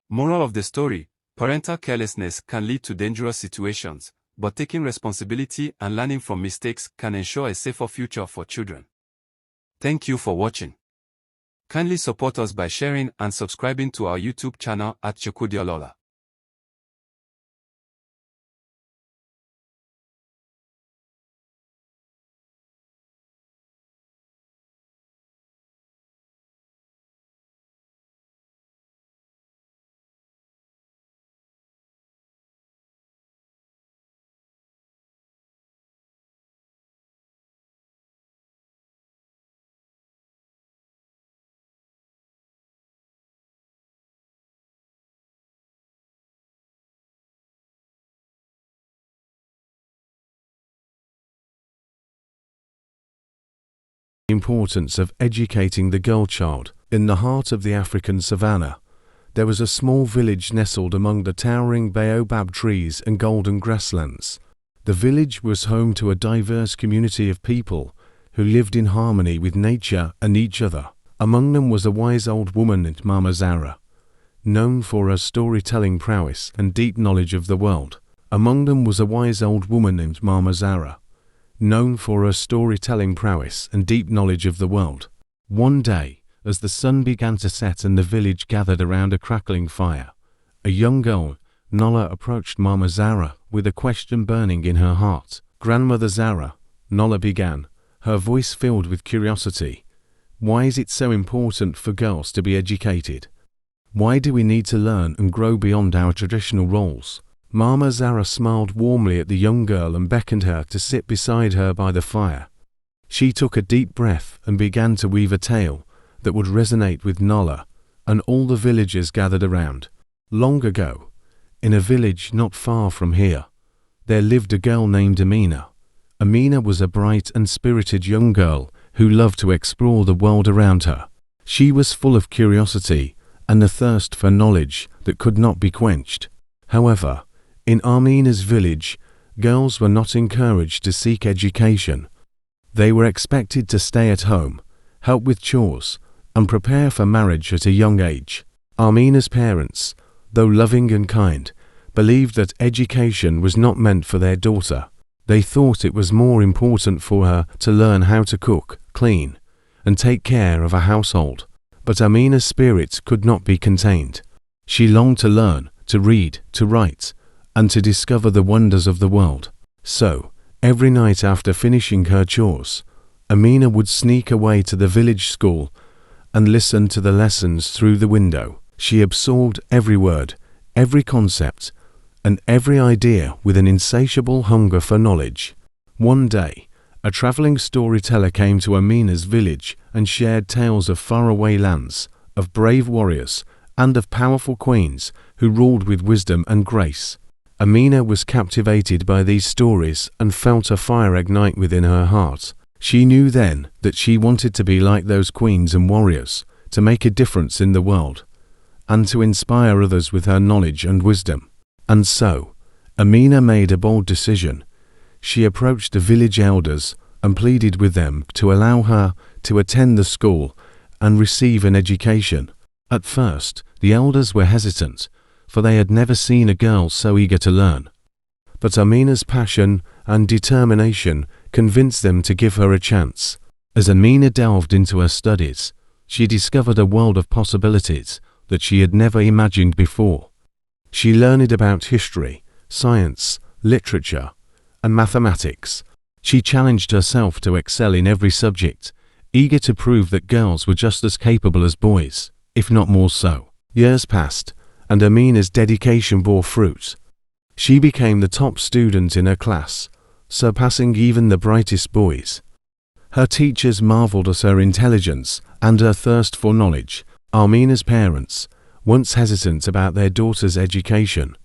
Moral of the story: parental carelessness can lead to dangerous situations, but taking responsibility and learning from mistakes can ensure a safer future for children. Thank you for watching. Kindly support us by sharing and subscribing to our YouTube channel at Chukwudiolola. Importance of educating the girl child. In the heart of the African savannah, there was a small village nestled among the towering baobab trees and golden grasslands. The village was home to a diverse community of people who lived in harmony with nature and each other. Among them was a wise old woman named Mama Zara, known for her storytelling prowess and deep knowledge of the world. Among them was a wise old woman named Mama Zara, known for her storytelling prowess and deep knowledge of the world. One day, as the sun began to set and the village gathered around a crackling fire, a young girl, Nola, approached Mama Zara with a question burning in her heart. "Grandmother Zara," Nola began, her voice filled with curiosity, "why is it so important for girls to be educated? Why do we need to learn and grow beyond our traditional roles?" Mama Zara smiled warmly at the young girl and beckoned her to sit beside her by the fire. She took a deep breath and began to weave a tale that would resonate with Nala and all the villagers gathered around. Long ago, in a village not far from here, there lived a girl named Amina. Amina was a bright and spirited young girl who loved to explore the world around her. She was full of curiosity and a thirst for knowledge that could not be quenched. However, in Amina's village, girls were not encouraged to seek education. They were expected to stay at home, help with chores, and prepare for marriage at a young age. Amina's parents, though loving and kind, believed that education was not meant for their daughter. They thought it was more important for her to learn how to cook, clean, and take care of a household. But Amina's spirit could not be contained. She longed to learn, to read, to write, and to discover the wonders of the world. So, every night after finishing her chores, Amina would sneak away to the village school and listen to the lessons through the window. She absorbed every word, every concept, and every idea with an insatiable hunger for knowledge. One day, a traveling storyteller came to Amina's village and shared tales of faraway lands, of brave warriors, and of powerful queens who ruled with wisdom and grace. Amina was captivated by these stories and felt a fire ignite within her heart. She knew then that she wanted to be like those queens and warriors, to make a difference in the world, and to inspire others with her knowledge and wisdom. And so, Amina made a bold decision. She approached the village elders and pleaded with them to allow her to attend the school and receive an education. At first, the elders were hesitant, for they had never seen a girl so eager to learn. But Amina's passion and determination convinced them to give her a chance. As Amina delved into her studies, she discovered a world of possibilities that she had never imagined before. She learned about history, science, literature, and mathematics. She challenged herself to excel in every subject, eager to prove that girls were just as capable as boys, if not more so. Years passed, and Amina's dedication bore fruit. She became the top student in her class, surpassing even the brightest boys. Her teachers marveled at her intelligence and her thirst for knowledge. Amina's parents, once hesitant about their daughter's education,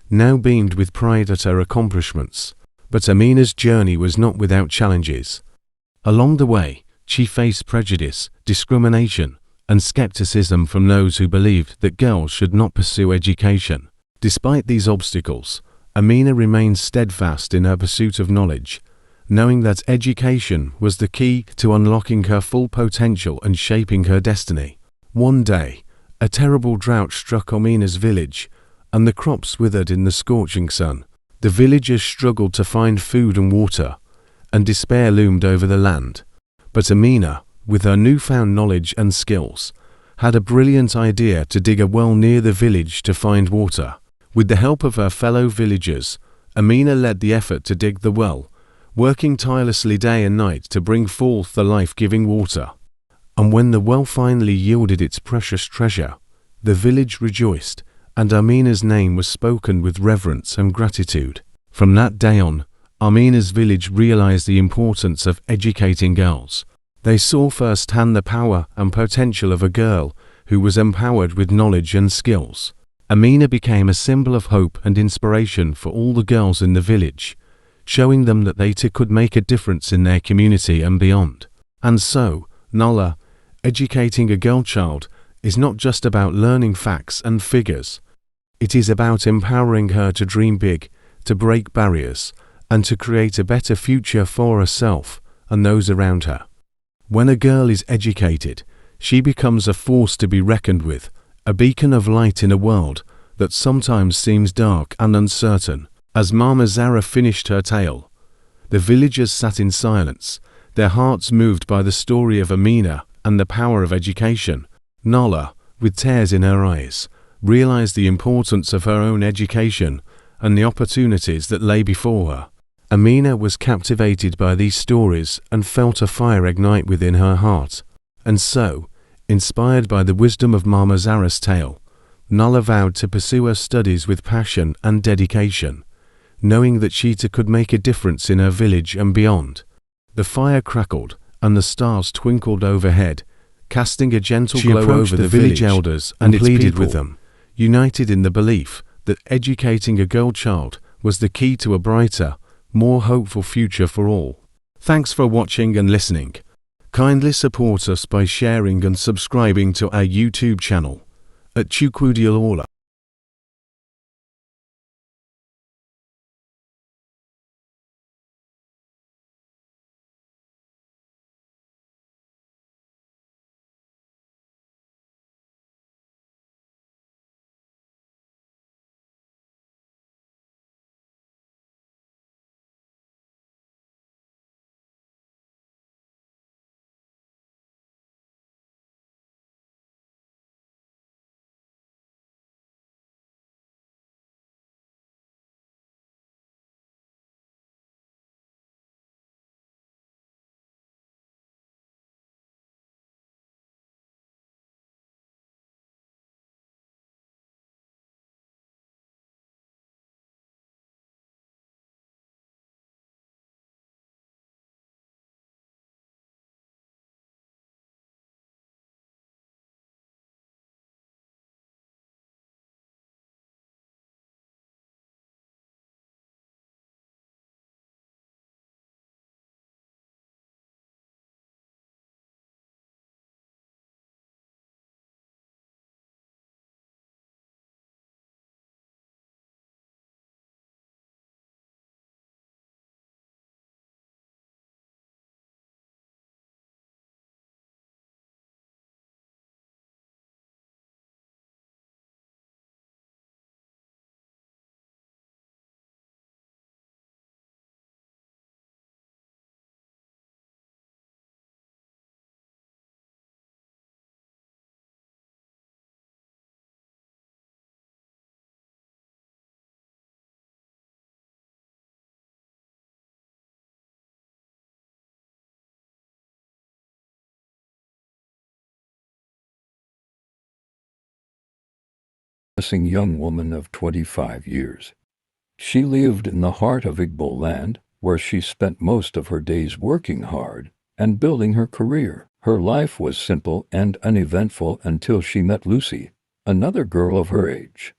now beamed with pride at her accomplishments. But Amina's journey was not without challenges. Along the way, she faced prejudice, discrimination, and skepticism from those who believed that girls should not pursue education. Despite these obstacles, Amina remained steadfast in her pursuit of knowledge, knowing that education was the key to unlocking her full potential and shaping her destiny. One day, a terrible drought struck Amina's village, and the crops withered in the scorching sun. The villagers struggled to find food and water, and despair loomed over the land. But Amina, with her newfound knowledge and skills, had a brilliant idea to dig a well near the village to find water. With the help of her fellow villagers, Amina led the effort to dig the well, working tirelessly day and night to bring forth the life-giving water. And when the well finally yielded its precious treasure, the village rejoiced, and Amina's name was spoken with reverence and gratitude. From that day on, Amina's village realized the importance of educating girls. They saw firsthand the power and potential of a girl who was empowered with knowledge and skills. Amina became a symbol of hope and inspiration for all the girls in the village, showing them that they too could make a difference in their community and beyond. And so, Nala, educating a girl child is not just about learning facts and figures. It is about empowering her to dream big, to break barriers, and to create a better future for herself and those around her. When a girl is educated, she becomes a force to be reckoned with, a beacon of light in a world that sometimes seems dark and uncertain. As Mama Zara finished her tale, the villagers sat in silence, their hearts moved by the story of Amina and the power of education. Nala, with tears in her eyes, realized the importance of her own education and the opportunities that lay before her. Amina was captivated by these stories and felt a fire ignite within her heart. And so, inspired by the wisdom of Mama Zara's tale, Nulla vowed to pursue her studies with passion and dedication, knowing that Sheeta could make a difference in her village and beyond. The fire crackled, and the stars twinkled overhead, casting a gentle glow over the village elders and pleaded with them, united in the belief that educating a girl child was the key to a brighter, more hopeful future for all. Thanks for watching and listening. Kindly support us by sharing and subscribing to our YouTube channel at Chukwudialola. Young woman of 25 years. She lived in the heart of Igbo land, where she spent most of her days working hard and building her career. Her life was simple and uneventful until she met Lucy, another girl of her age.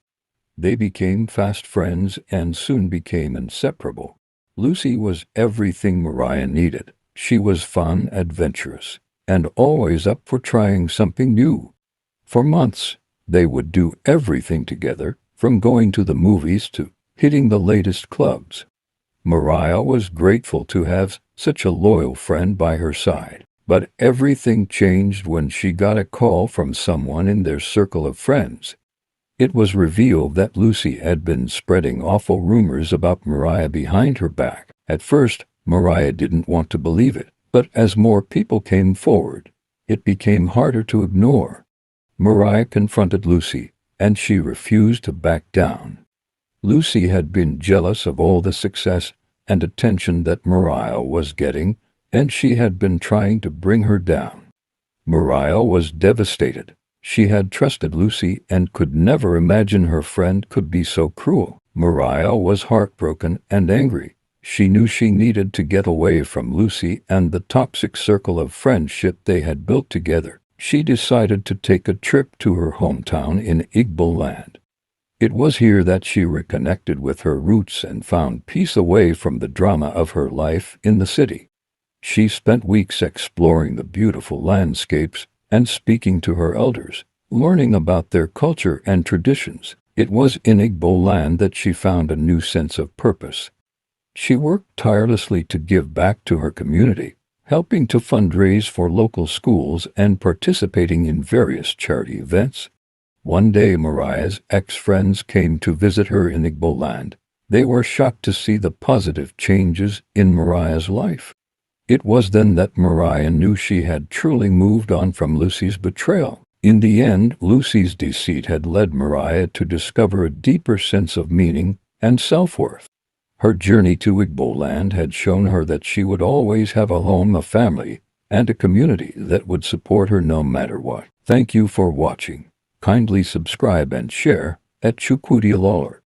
They became fast friends and soon became inseparable. Lucy was everything Mariah needed. She was fun, adventurous, and always up for trying something new. For months, they would do everything together, from going to the movies to hitting the latest clubs. Mariah was grateful to have such a loyal friend by her side. But everything changed when she got a call from someone in their circle of friends. It was revealed that Lucy had been spreading awful rumors about Mariah behind her back. At first, Mariah didn't want to believe it, but as more people came forward, it became harder to ignore. Mariah confronted Lucy, and she refused to back down. Lucy had been jealous of all the success and attention that Mariah was getting, and she had been trying to bring her down. Mariah was devastated. She had trusted Lucy and could never imagine her friend could be so cruel. Mariah was heartbroken and angry. She knew she needed to get away from Lucy and the toxic circle of friendship they had built together. She decided to take a trip to her hometown in Igbo land. It was here that she reconnected with her roots and found peace away from the drama of her life in the city. She spent weeks exploring the beautiful landscapes and speaking to her elders, learning about their culture and traditions. It was in Igbo land that she found a new sense of purpose. She worked tirelessly to give back to her community, helping to fundraise for local schools and participating in various charity events. One day, Mariah's ex-friends came to visit her in Igbo land. They were shocked to see the positive changes in Mariah's life. It was then that Mariah knew she had truly moved on from Lucy's betrayal. In the end, Lucy's deceit had led Mariah to discover a deeper sense of meaning and self-worth. Her journey to Igbo land had shown her that she would always have a home, a family, and a community that would support her no matter what. Thank you for watching. Kindly subscribe and share at FOLKTALES.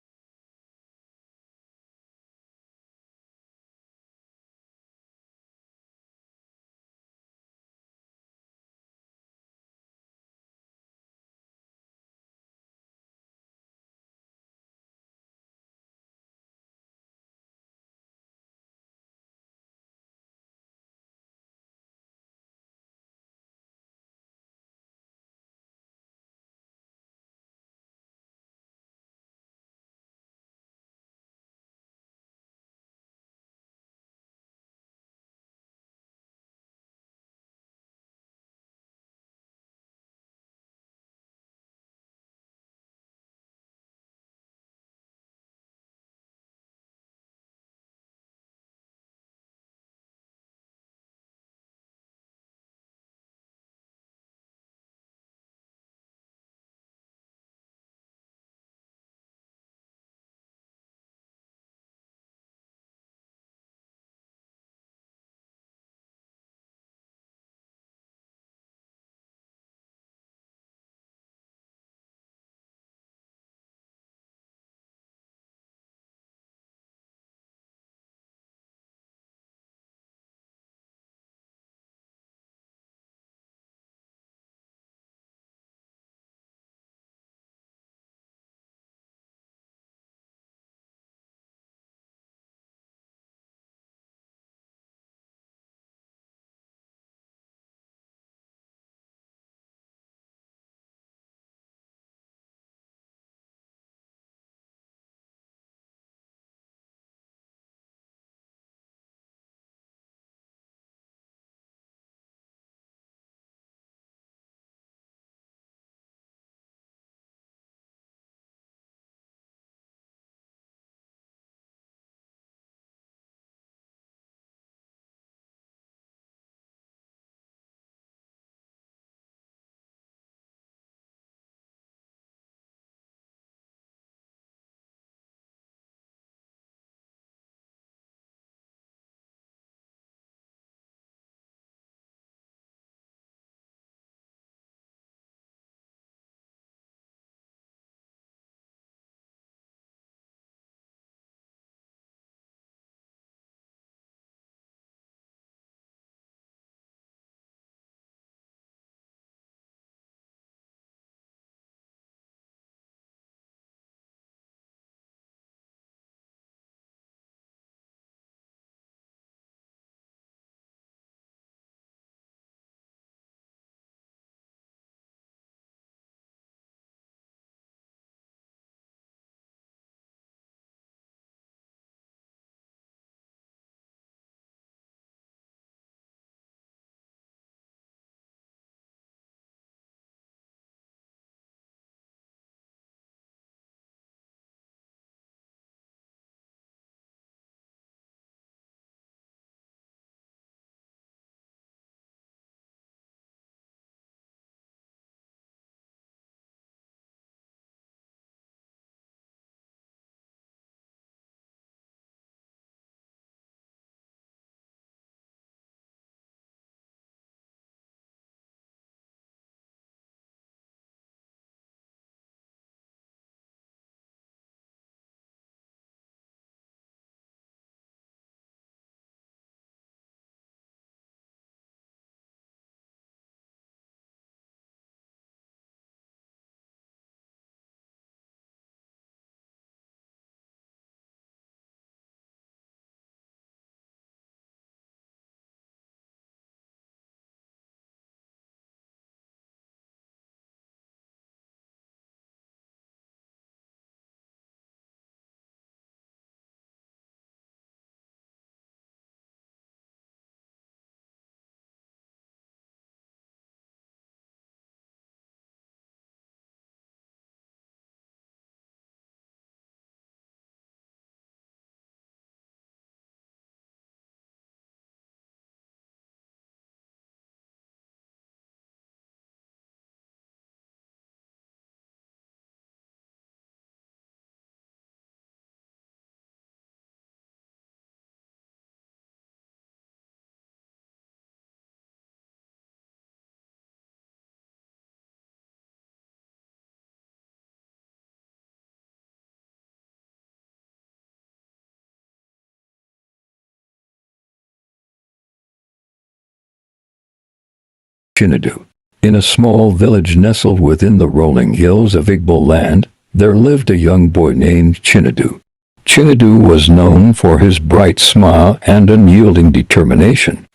Chinedu. In a small village nestled within the rolling hills of Igbo land, there lived a young boy named Chinedu. Chinedu was known for his bright smile and unyielding determination.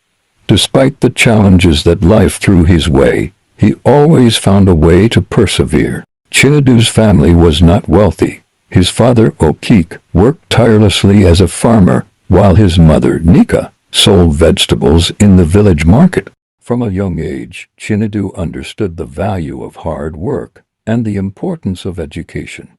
Despite the challenges that life threw his way, he always found a way to persevere. Chinedu's family was not wealthy. His father, Okik, worked tirelessly as a farmer, while his mother, Nika, sold vegetables in the village market. From a young age, Chinedu understood the value of hard work and the importance of education.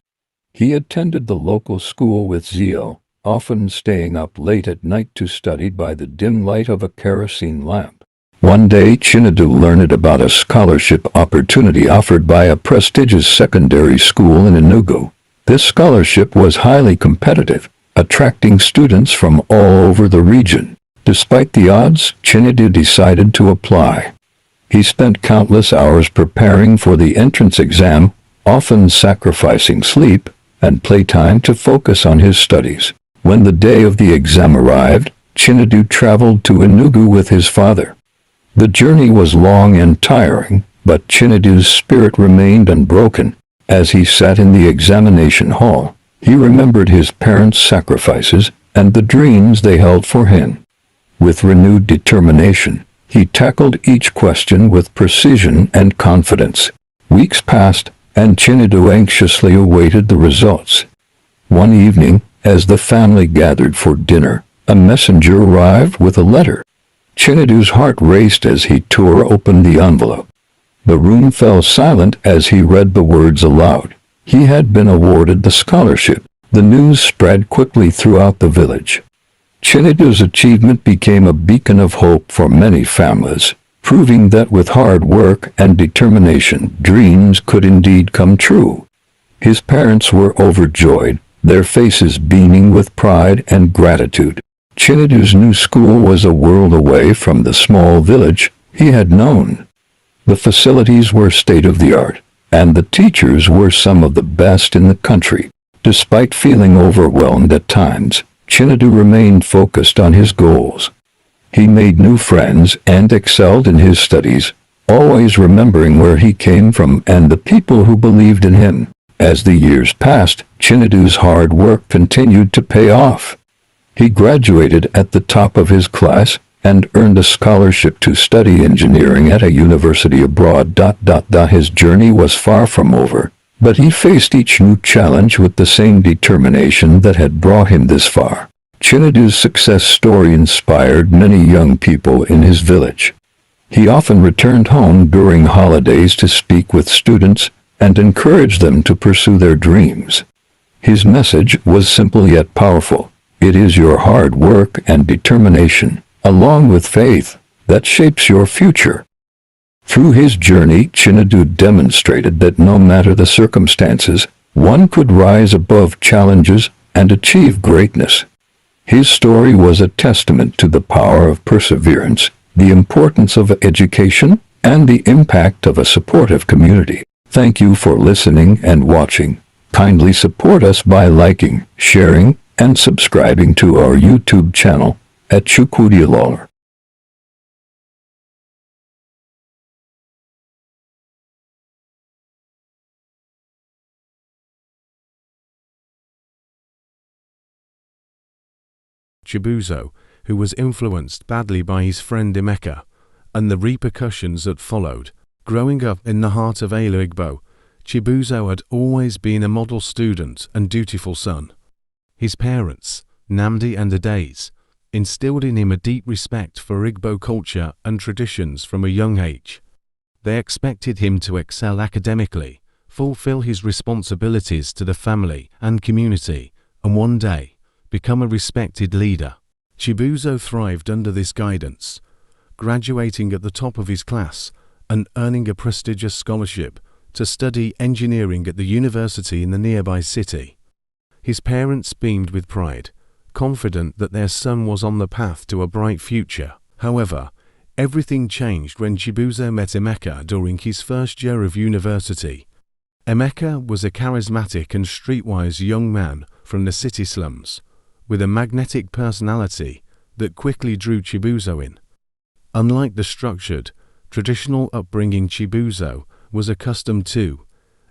He attended the local school with zeal, often staying up late at night to study by the dim light of a kerosene lamp. One day, Chinedu learned about a scholarship opportunity offered by a prestigious secondary school in Enugu. This scholarship was highly competitive, attracting students from all over the region. Despite the odds, Chinedu decided to apply. He spent countless hours preparing for the entrance exam, often sacrificing sleep and playtime to focus on his studies. When the day of the exam arrived, Chinedu traveled to Enugu with his father. The journey was long and tiring, but Chinedu's spirit remained unbroken. As he sat in the examination hall, he remembered his parents' sacrifices and the dreams they held for him. With renewed determination, he tackled each question with precision and confidence. Weeks passed, and Chinedu anxiously awaited the results. One evening, as the family gathered for dinner, a messenger arrived with a letter. Chinedu's heart raced as he tore open the envelope. The room fell silent as he read the words aloud. He had been awarded the scholarship. The news spread quickly throughout the village. Chinedu's achievement became a beacon of hope for many families, proving that with hard work and determination, dreams could indeed come true. His parents were overjoyed, their faces beaming with pride and gratitude. Chinedu's new school was a world away from the small village he had known. The facilities were state-of-the-art, and the teachers were some of the best in the country. Despite feeling overwhelmed at times, Chinedu remained focused on his goals. He made new friends and excelled in his studies, always remembering where he came from and the people who believed in him. As the years passed, Chinedu's hard work continued to pay off. He graduated at the top of his class and earned a scholarship to study engineering at a university abroad. His journey was far from over, but he faced each new challenge with the same determination that had brought him this far. Chinedu's success story inspired many young people in his village. He often returned home during holidays to speak with students and encourage them to pursue their dreams. His message was simple yet powerful. It is your hard work and determination, along with faith, that shapes your future. Through his journey, Chinedu demonstrated that no matter the circumstances, one could rise above challenges and achieve greatness. His story was a testament to the power of perseverance, the importance of education, and the impact of a supportive community. Thank you for listening and watching. Kindly support us by liking, sharing, and subscribing to our YouTube channel at Chukwudiolor. Chibuzo, who was influenced badly by his friend Emeka, and the repercussions that followed. Growing up in the heart of Ala Igbo, Chibuzo had always been a model student and dutiful son. His parents, Nnamdi and Adaeze, instilled in him a deep respect for Igbo culture and traditions from a young age. They expected him to excel academically, fulfill his responsibilities to the family and community, and one day become a respected leader. Chibuzo thrived under this guidance, graduating at the top of his class and earning a prestigious scholarship to study engineering at the university in the nearby city. His parents beamed with pride, confident that their son was on the path to a bright future. However, everything changed when Chibuzo met Emeka during his first year of university. Emeka was a charismatic and streetwise young man from the city slums, with a magnetic personality that quickly drew Chibuzo in. Unlike the structured, traditional upbringing Chibuzo was accustomed to,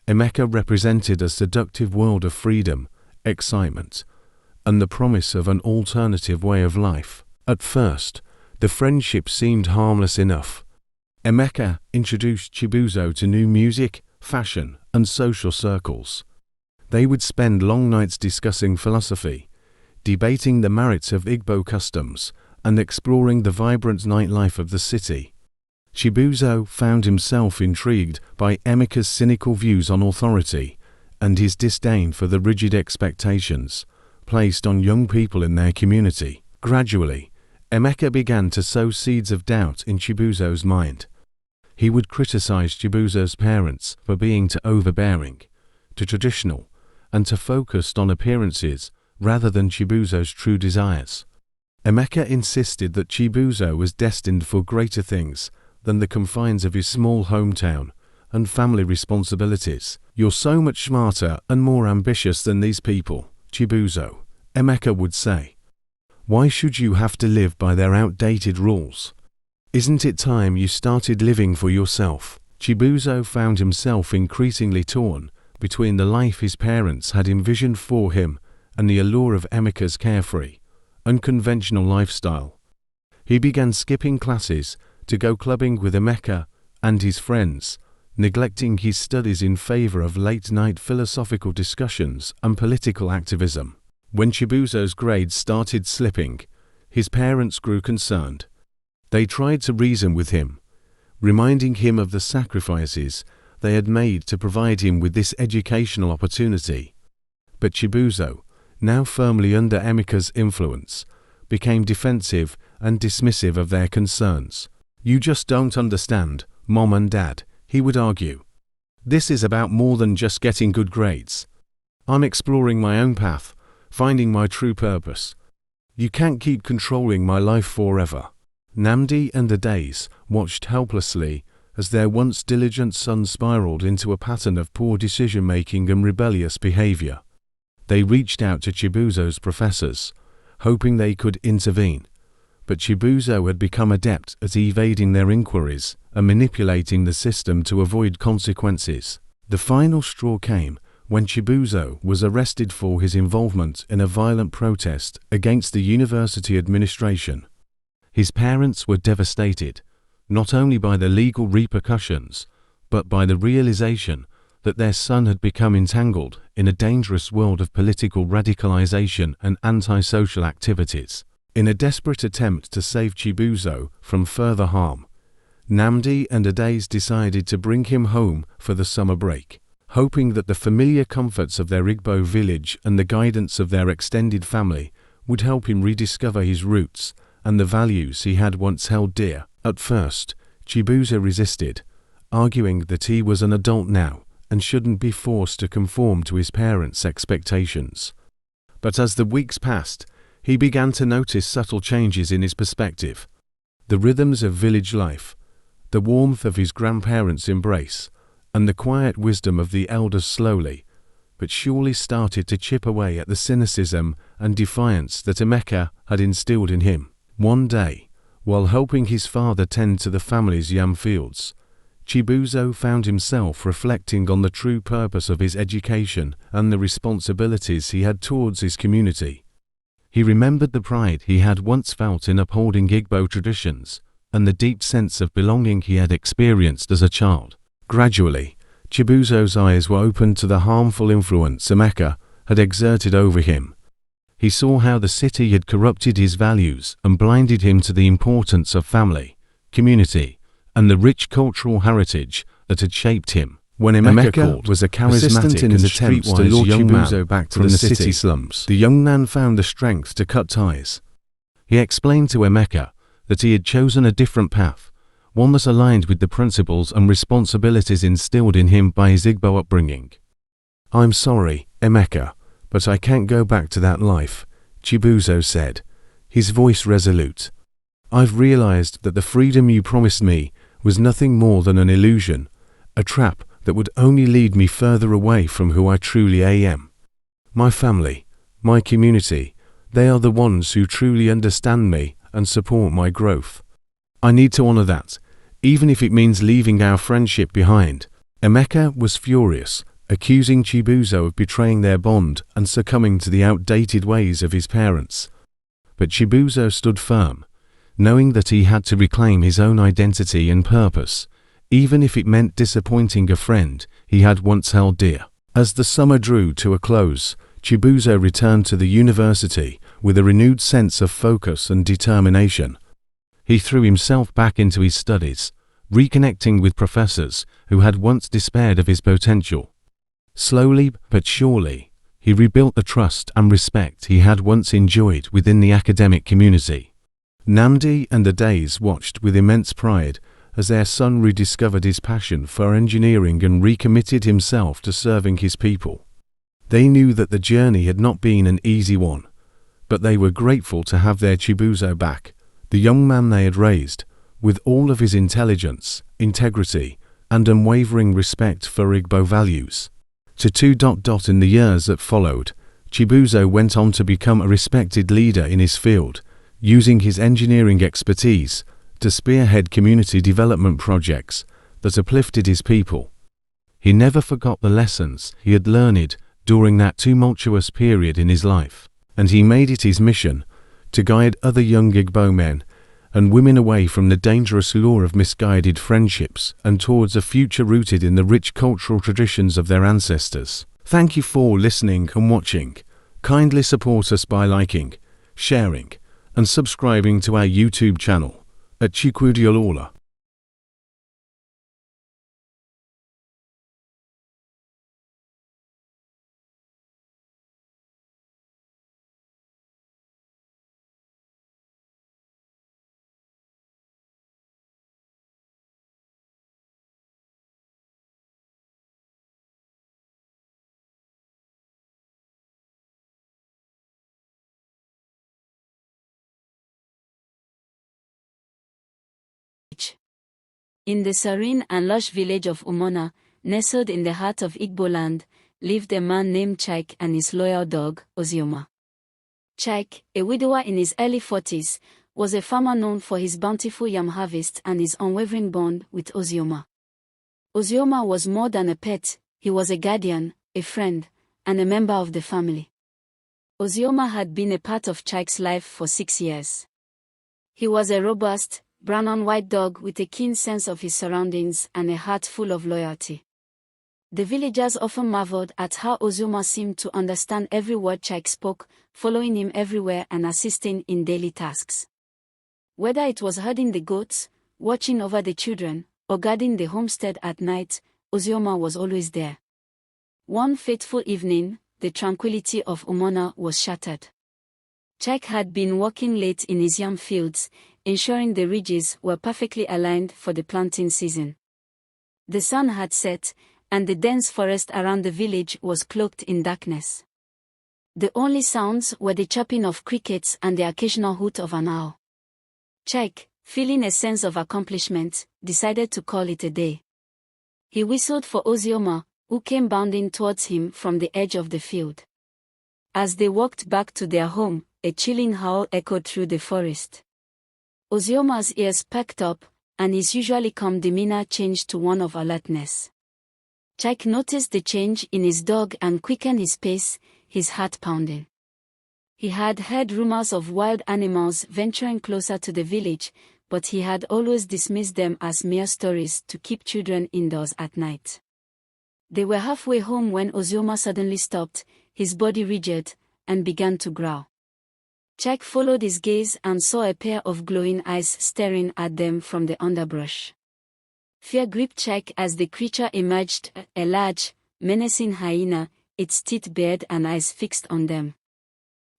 Emeka represented a seductive world of freedom, excitement, and the promise of an alternative way of life. At first, the friendship seemed harmless enough. Emeka introduced Chibuzo to new music, fashion, and social circles. They would spend long nights discussing philosophy, debating the merits of Igbo customs, and exploring the vibrant nightlife of the city. Chibuzo found himself intrigued by Emeka's cynical views on authority and his disdain for the rigid expectations placed on young people in their community. Gradually, Emeka began to sow seeds of doubt in Chibuzo's mind. He would criticize Chibuzo's parents for being too overbearing, too traditional, and too focused on appearances rather than Chibuzo's true desires. Emeka insisted that Chibuzo was destined for greater things than the confines of his small hometown and family responsibilities. "You're so much smarter and more ambitious than these people, Chibuzo," Emeka would say. "Why should you have to live by their outdated rules? Isn't it time you started living for yourself?" Chibuzo found himself increasingly torn between the life his parents had envisioned for him and the allure of Emeka's carefree, unconventional lifestyle. He began skipping classes to go clubbing with Emeka and his friends, neglecting his studies in favor of late-night philosophical discussions and political activism. When Chibuzo's grades started slipping, his parents grew concerned. They tried to reason with him, reminding him of the sacrifices they had made to provide him with this educational opportunity. But Chibuzo, now firmly under Emeka's influence, became defensive and dismissive of their concerns. "You just don't understand, Mom and Dad," he would argue. "This is about more than just getting good grades. I'm exploring my own path, finding my true purpose. You can't keep controlling my life forever." Nnamdi and Adaeze watched helplessly as their once diligent son spiraled into a pattern of poor decision-making and rebellious behavior. They reached out to Chibuzo's professors, hoping they could intervene, but Chibuzo had become adept at evading their inquiries and manipulating the system to avoid consequences. The final straw came when Chibuzo was arrested for his involvement in a violent protest against the university administration. His parents were devastated, not only by the legal repercussions, but by the realization that their son had become entangled in a dangerous world of political radicalization and antisocial activities. In a desperate attempt to save Chibuzo from further harm, Nnamdi and Adaeze decided to bring him home for the summer break. Hoping that the familiar comforts of their Igbo village and the guidance of their extended family would help him rediscover his roots and the values he had once held dear. At first, Chibuzo resisted, arguing that he was an adult now and shouldn't be forced to conform to his parents' expectations. But as the weeks passed, he began to notice subtle changes in his perspective. The rhythms of village life, the warmth of his grandparents' embrace, and the quiet wisdom of the elders slowly, but surely started to chip away at the cynicism and defiance that Emeka had instilled in him. One day, while helping his father tend to the family's yam fields, Chibuzo found himself reflecting on the true purpose of his education and the responsibilities he had towards his community. He remembered the pride he had once felt in upholding Igbo traditions and the deep sense of belonging he had experienced as a child. Gradually, Chibuzo's eyes were opened to the harmful influence Emeka had exerted over him. He saw how the city had corrupted his values and blinded him to the importance of family, community, and the rich cultural heritage that had shaped him. When Emeka was a charismatic in his attempts to lure Chibuzo back to the city slums, the young man found the strength to cut ties. He explained to Emeka that he had chosen a different path, one that aligned with the principles and responsibilities instilled in him by his Igbo upbringing. "I'm sorry, Emeka, but I can't go back to that life," Chibuzo said, his voice resolute. "I've realized that the freedom you promised me was nothing more than an illusion, a trap that would only lead me further away from who I truly am. My family, my community, they are the ones who truly understand me and support my growth. I need to honor that, even if it means leaving our friendship behind." Emeka was furious, accusing Chibuzo of betraying their bond and succumbing to the outdated ways of his parents. But Chibuzo stood firm, knowing that he had to reclaim his own identity and purpose, even if it meant disappointing a friend he had once held dear. As the summer drew to a close, Chibuzo returned to the university with a renewed sense of focus and determination. He threw himself back into his studies, reconnecting with professors who had once despaired of his potential. Slowly but surely, he rebuilt the trust and respect he had once enjoyed within the academic community. Nnamdi and the Days watched with immense pride as their son rediscovered his passion for engineering and recommitted himself to serving his people. They knew that the journey had not been an easy one, but they were grateful to have their Chibuzo back, the young man they had raised, with all of his intelligence, integrity, and unwavering respect for Igbo values. In the years that followed, Chibuzo went on to become a respected leader in his field, using his engineering expertise to spearhead community development projects that uplifted his people. He never forgot the lessons he had learned during that tumultuous period in his life, and he made it his mission to guide other young Igbo men and women away from the dangerous lure of misguided friendships and towards a future rooted in the rich cultural traditions of their ancestors. Thank you for listening and watching. Kindly support us by liking, sharing, and subscribing to our YouTube channel at Chikwudiolola. In the serene and lush village of Umona, nestled in the heart of Igbo land, lived a man named Chike and his loyal dog, Ozioma. Chike, a widower in his early 40s, was a farmer known for his bountiful yam harvest and his unwavering bond with Ozioma. Ozioma was more than a pet, he was a guardian, a friend, and a member of the family. Ozioma had been a part of Chike's life for 6 years. He was a robust, brown-on-white dog with a keen sense of his surroundings and a heart full of loyalty. The villagers often marveled at how Ozioma seemed to understand every word Chike spoke, following him everywhere and assisting in daily tasks. Whether it was herding the goats, watching over the children, or guarding the homestead at night, Ozioma was always there. One fateful evening, the tranquility of Umona was shattered. Chike had been working late in his yam fields, ensuring the ridges were perfectly aligned for the planting season. The sun had set, and the dense forest around the village was cloaked in darkness. The only sounds were the chirping of crickets and the occasional hoot of an owl. Chike, feeling a sense of accomplishment, decided to call it a day. He whistled for Ozioma, who came bounding towards him from the edge of the field. As they walked back to their home, a chilling howl echoed through the forest. Ozioma's ears perked up, and his usually calm demeanor changed to one of alertness. Chike noticed the change in his dog and quickened his pace, his heart pounding. He had heard rumors of wild animals venturing closer to the village, but he had always dismissed them as mere stories to keep children indoors at night. They were halfway home when Ozioma suddenly stopped, his body rigid, and began to growl. Chike followed his gaze and saw a pair of glowing eyes staring at them from the underbrush. Fear gripped Chike as the creature emerged, a large, menacing hyena, its teeth bared and eyes fixed on them.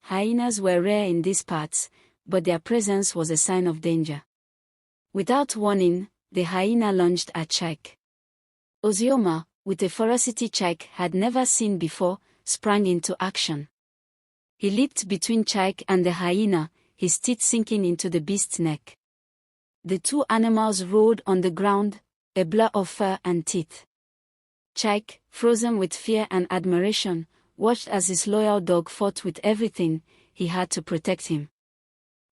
Hyenas were rare in these parts, but their presence was a sign of danger. Without warning, the hyena lunged at Chike. Ozioma, with a ferocity Chike had never seen before, sprang into action. He leaped between Chike and the hyena, his teeth sinking into the beast's neck. The two animals rolled on the ground, a blur of fur and teeth. Chike, frozen with fear and admiration, watched as his loyal dog fought with everything he had to protect him.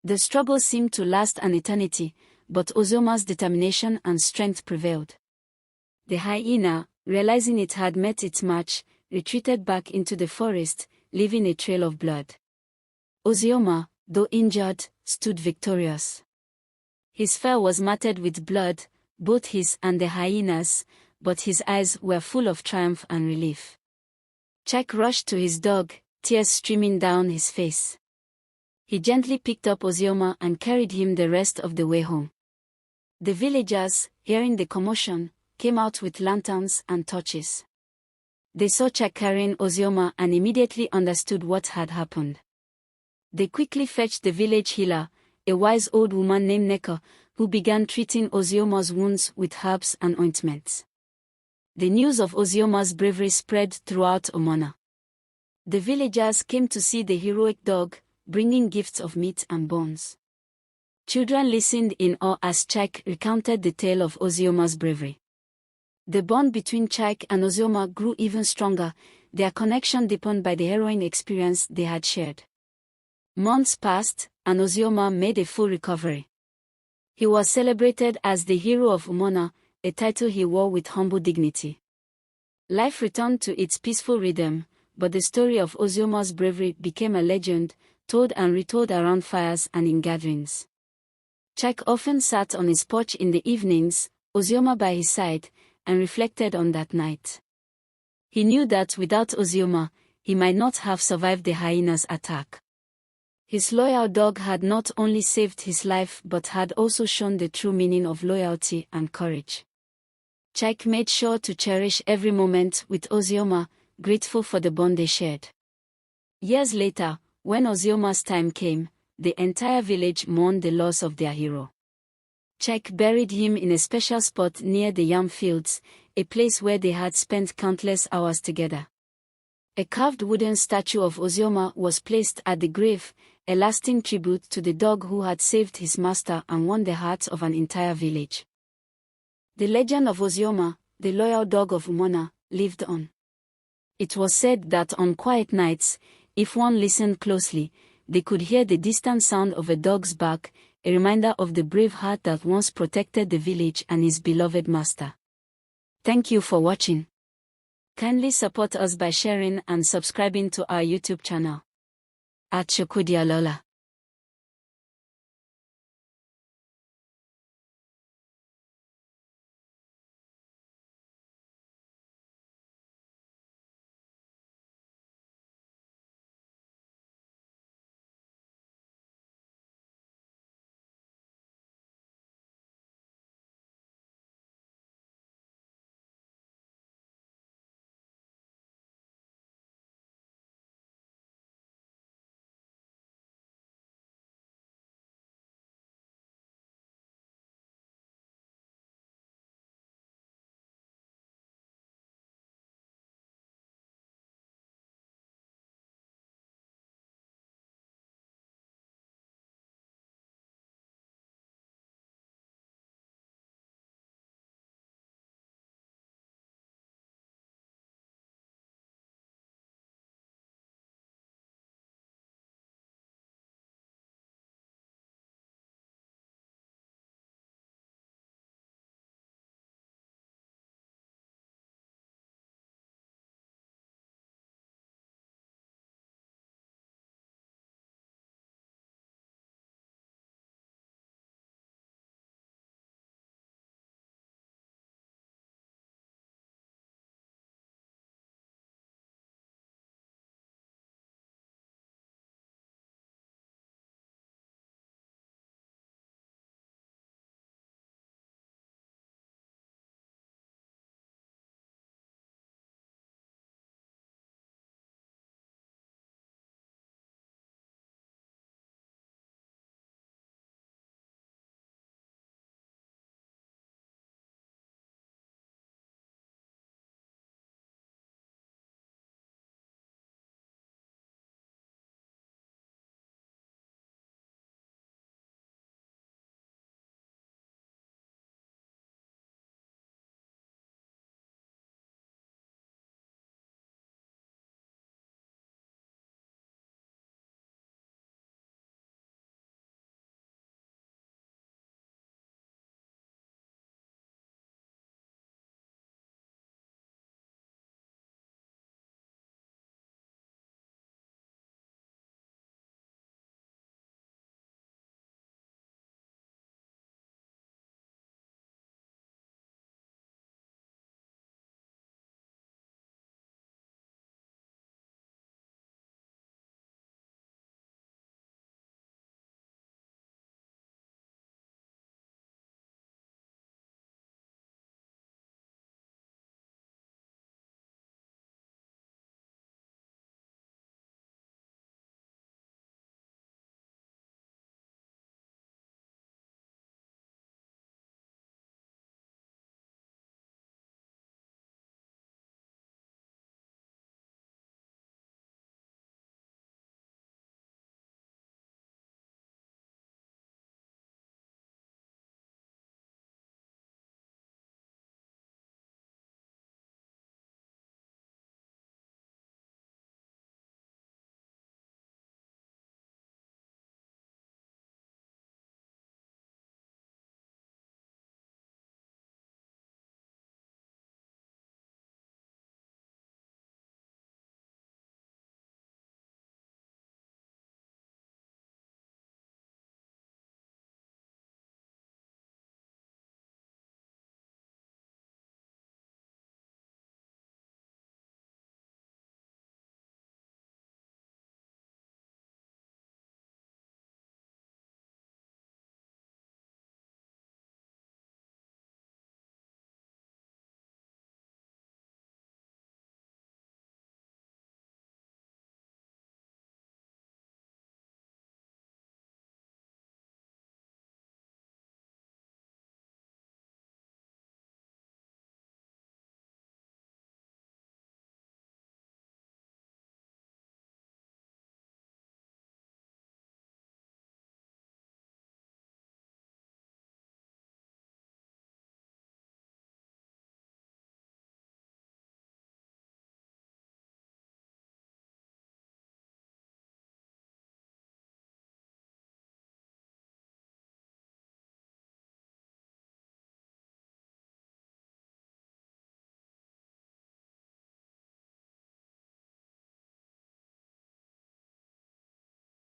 The struggle seemed to last an eternity, but Ozioma's determination and strength prevailed. The hyena, realizing it had met its match, retreated back into the forest, leaving a trail of blood. Ozioma, though injured, stood victorious. His fur was matted with blood, both his and the hyena's, but his eyes were full of triumph and relief. Chak rushed to his dog, tears streaming down his face. He gently picked up Ozioma and carried him the rest of the way home. The villagers, hearing the commotion, came out with lanterns and torches. They saw Chak carrying Ozioma and immediately understood what had happened. They quickly fetched the village healer, a wise old woman named Neko, who began treating Ozioma's wounds with herbs and ointments. The news of Ozioma's bravery spread throughout Omona. The villagers came to see the heroic dog, bringing gifts of meat and bones. Children listened in awe as Chak recounted the tale of Ozioma's bravery. The bond between Chak and Ozioma grew even stronger, their connection deepened by the harrowing experience they had shared. Months passed, and Ozioma made a full recovery. He was celebrated as the hero of Omona, a title he wore with humble dignity. Life returned to its peaceful rhythm, but the story of Ozioma's bravery became a legend, told and retold around fires and in gatherings. Chak often sat on his porch in the evenings, Ozioma by his side, and reflected on that night. He knew that without Ozioma, he might not have survived the hyena's attack. His loyal dog had not only saved his life but had also shown the true meaning of loyalty and courage. Chak made sure to cherish every moment with Ozioma, grateful for the bond they shared. Years later, when Ozioma's time came, the entire village mourned the loss of their hero. Chak buried him in a special spot near the yam fields, a place where they had spent countless hours together. A carved wooden statue of Ozioma was placed at the grave, a lasting tribute to the dog who had saved his master and won the hearts of an entire village. The legend of Ozioma, the loyal dog of Omona, lived on. It was said that on quiet nights, if one listened closely, they could hear the distant sound of a dog's bark, a reminder of the brave heart that once protected the village and his beloved master. Thank you for watching. Kindly support us by sharing and subscribing to our YouTube channel. @Shokudia Lola.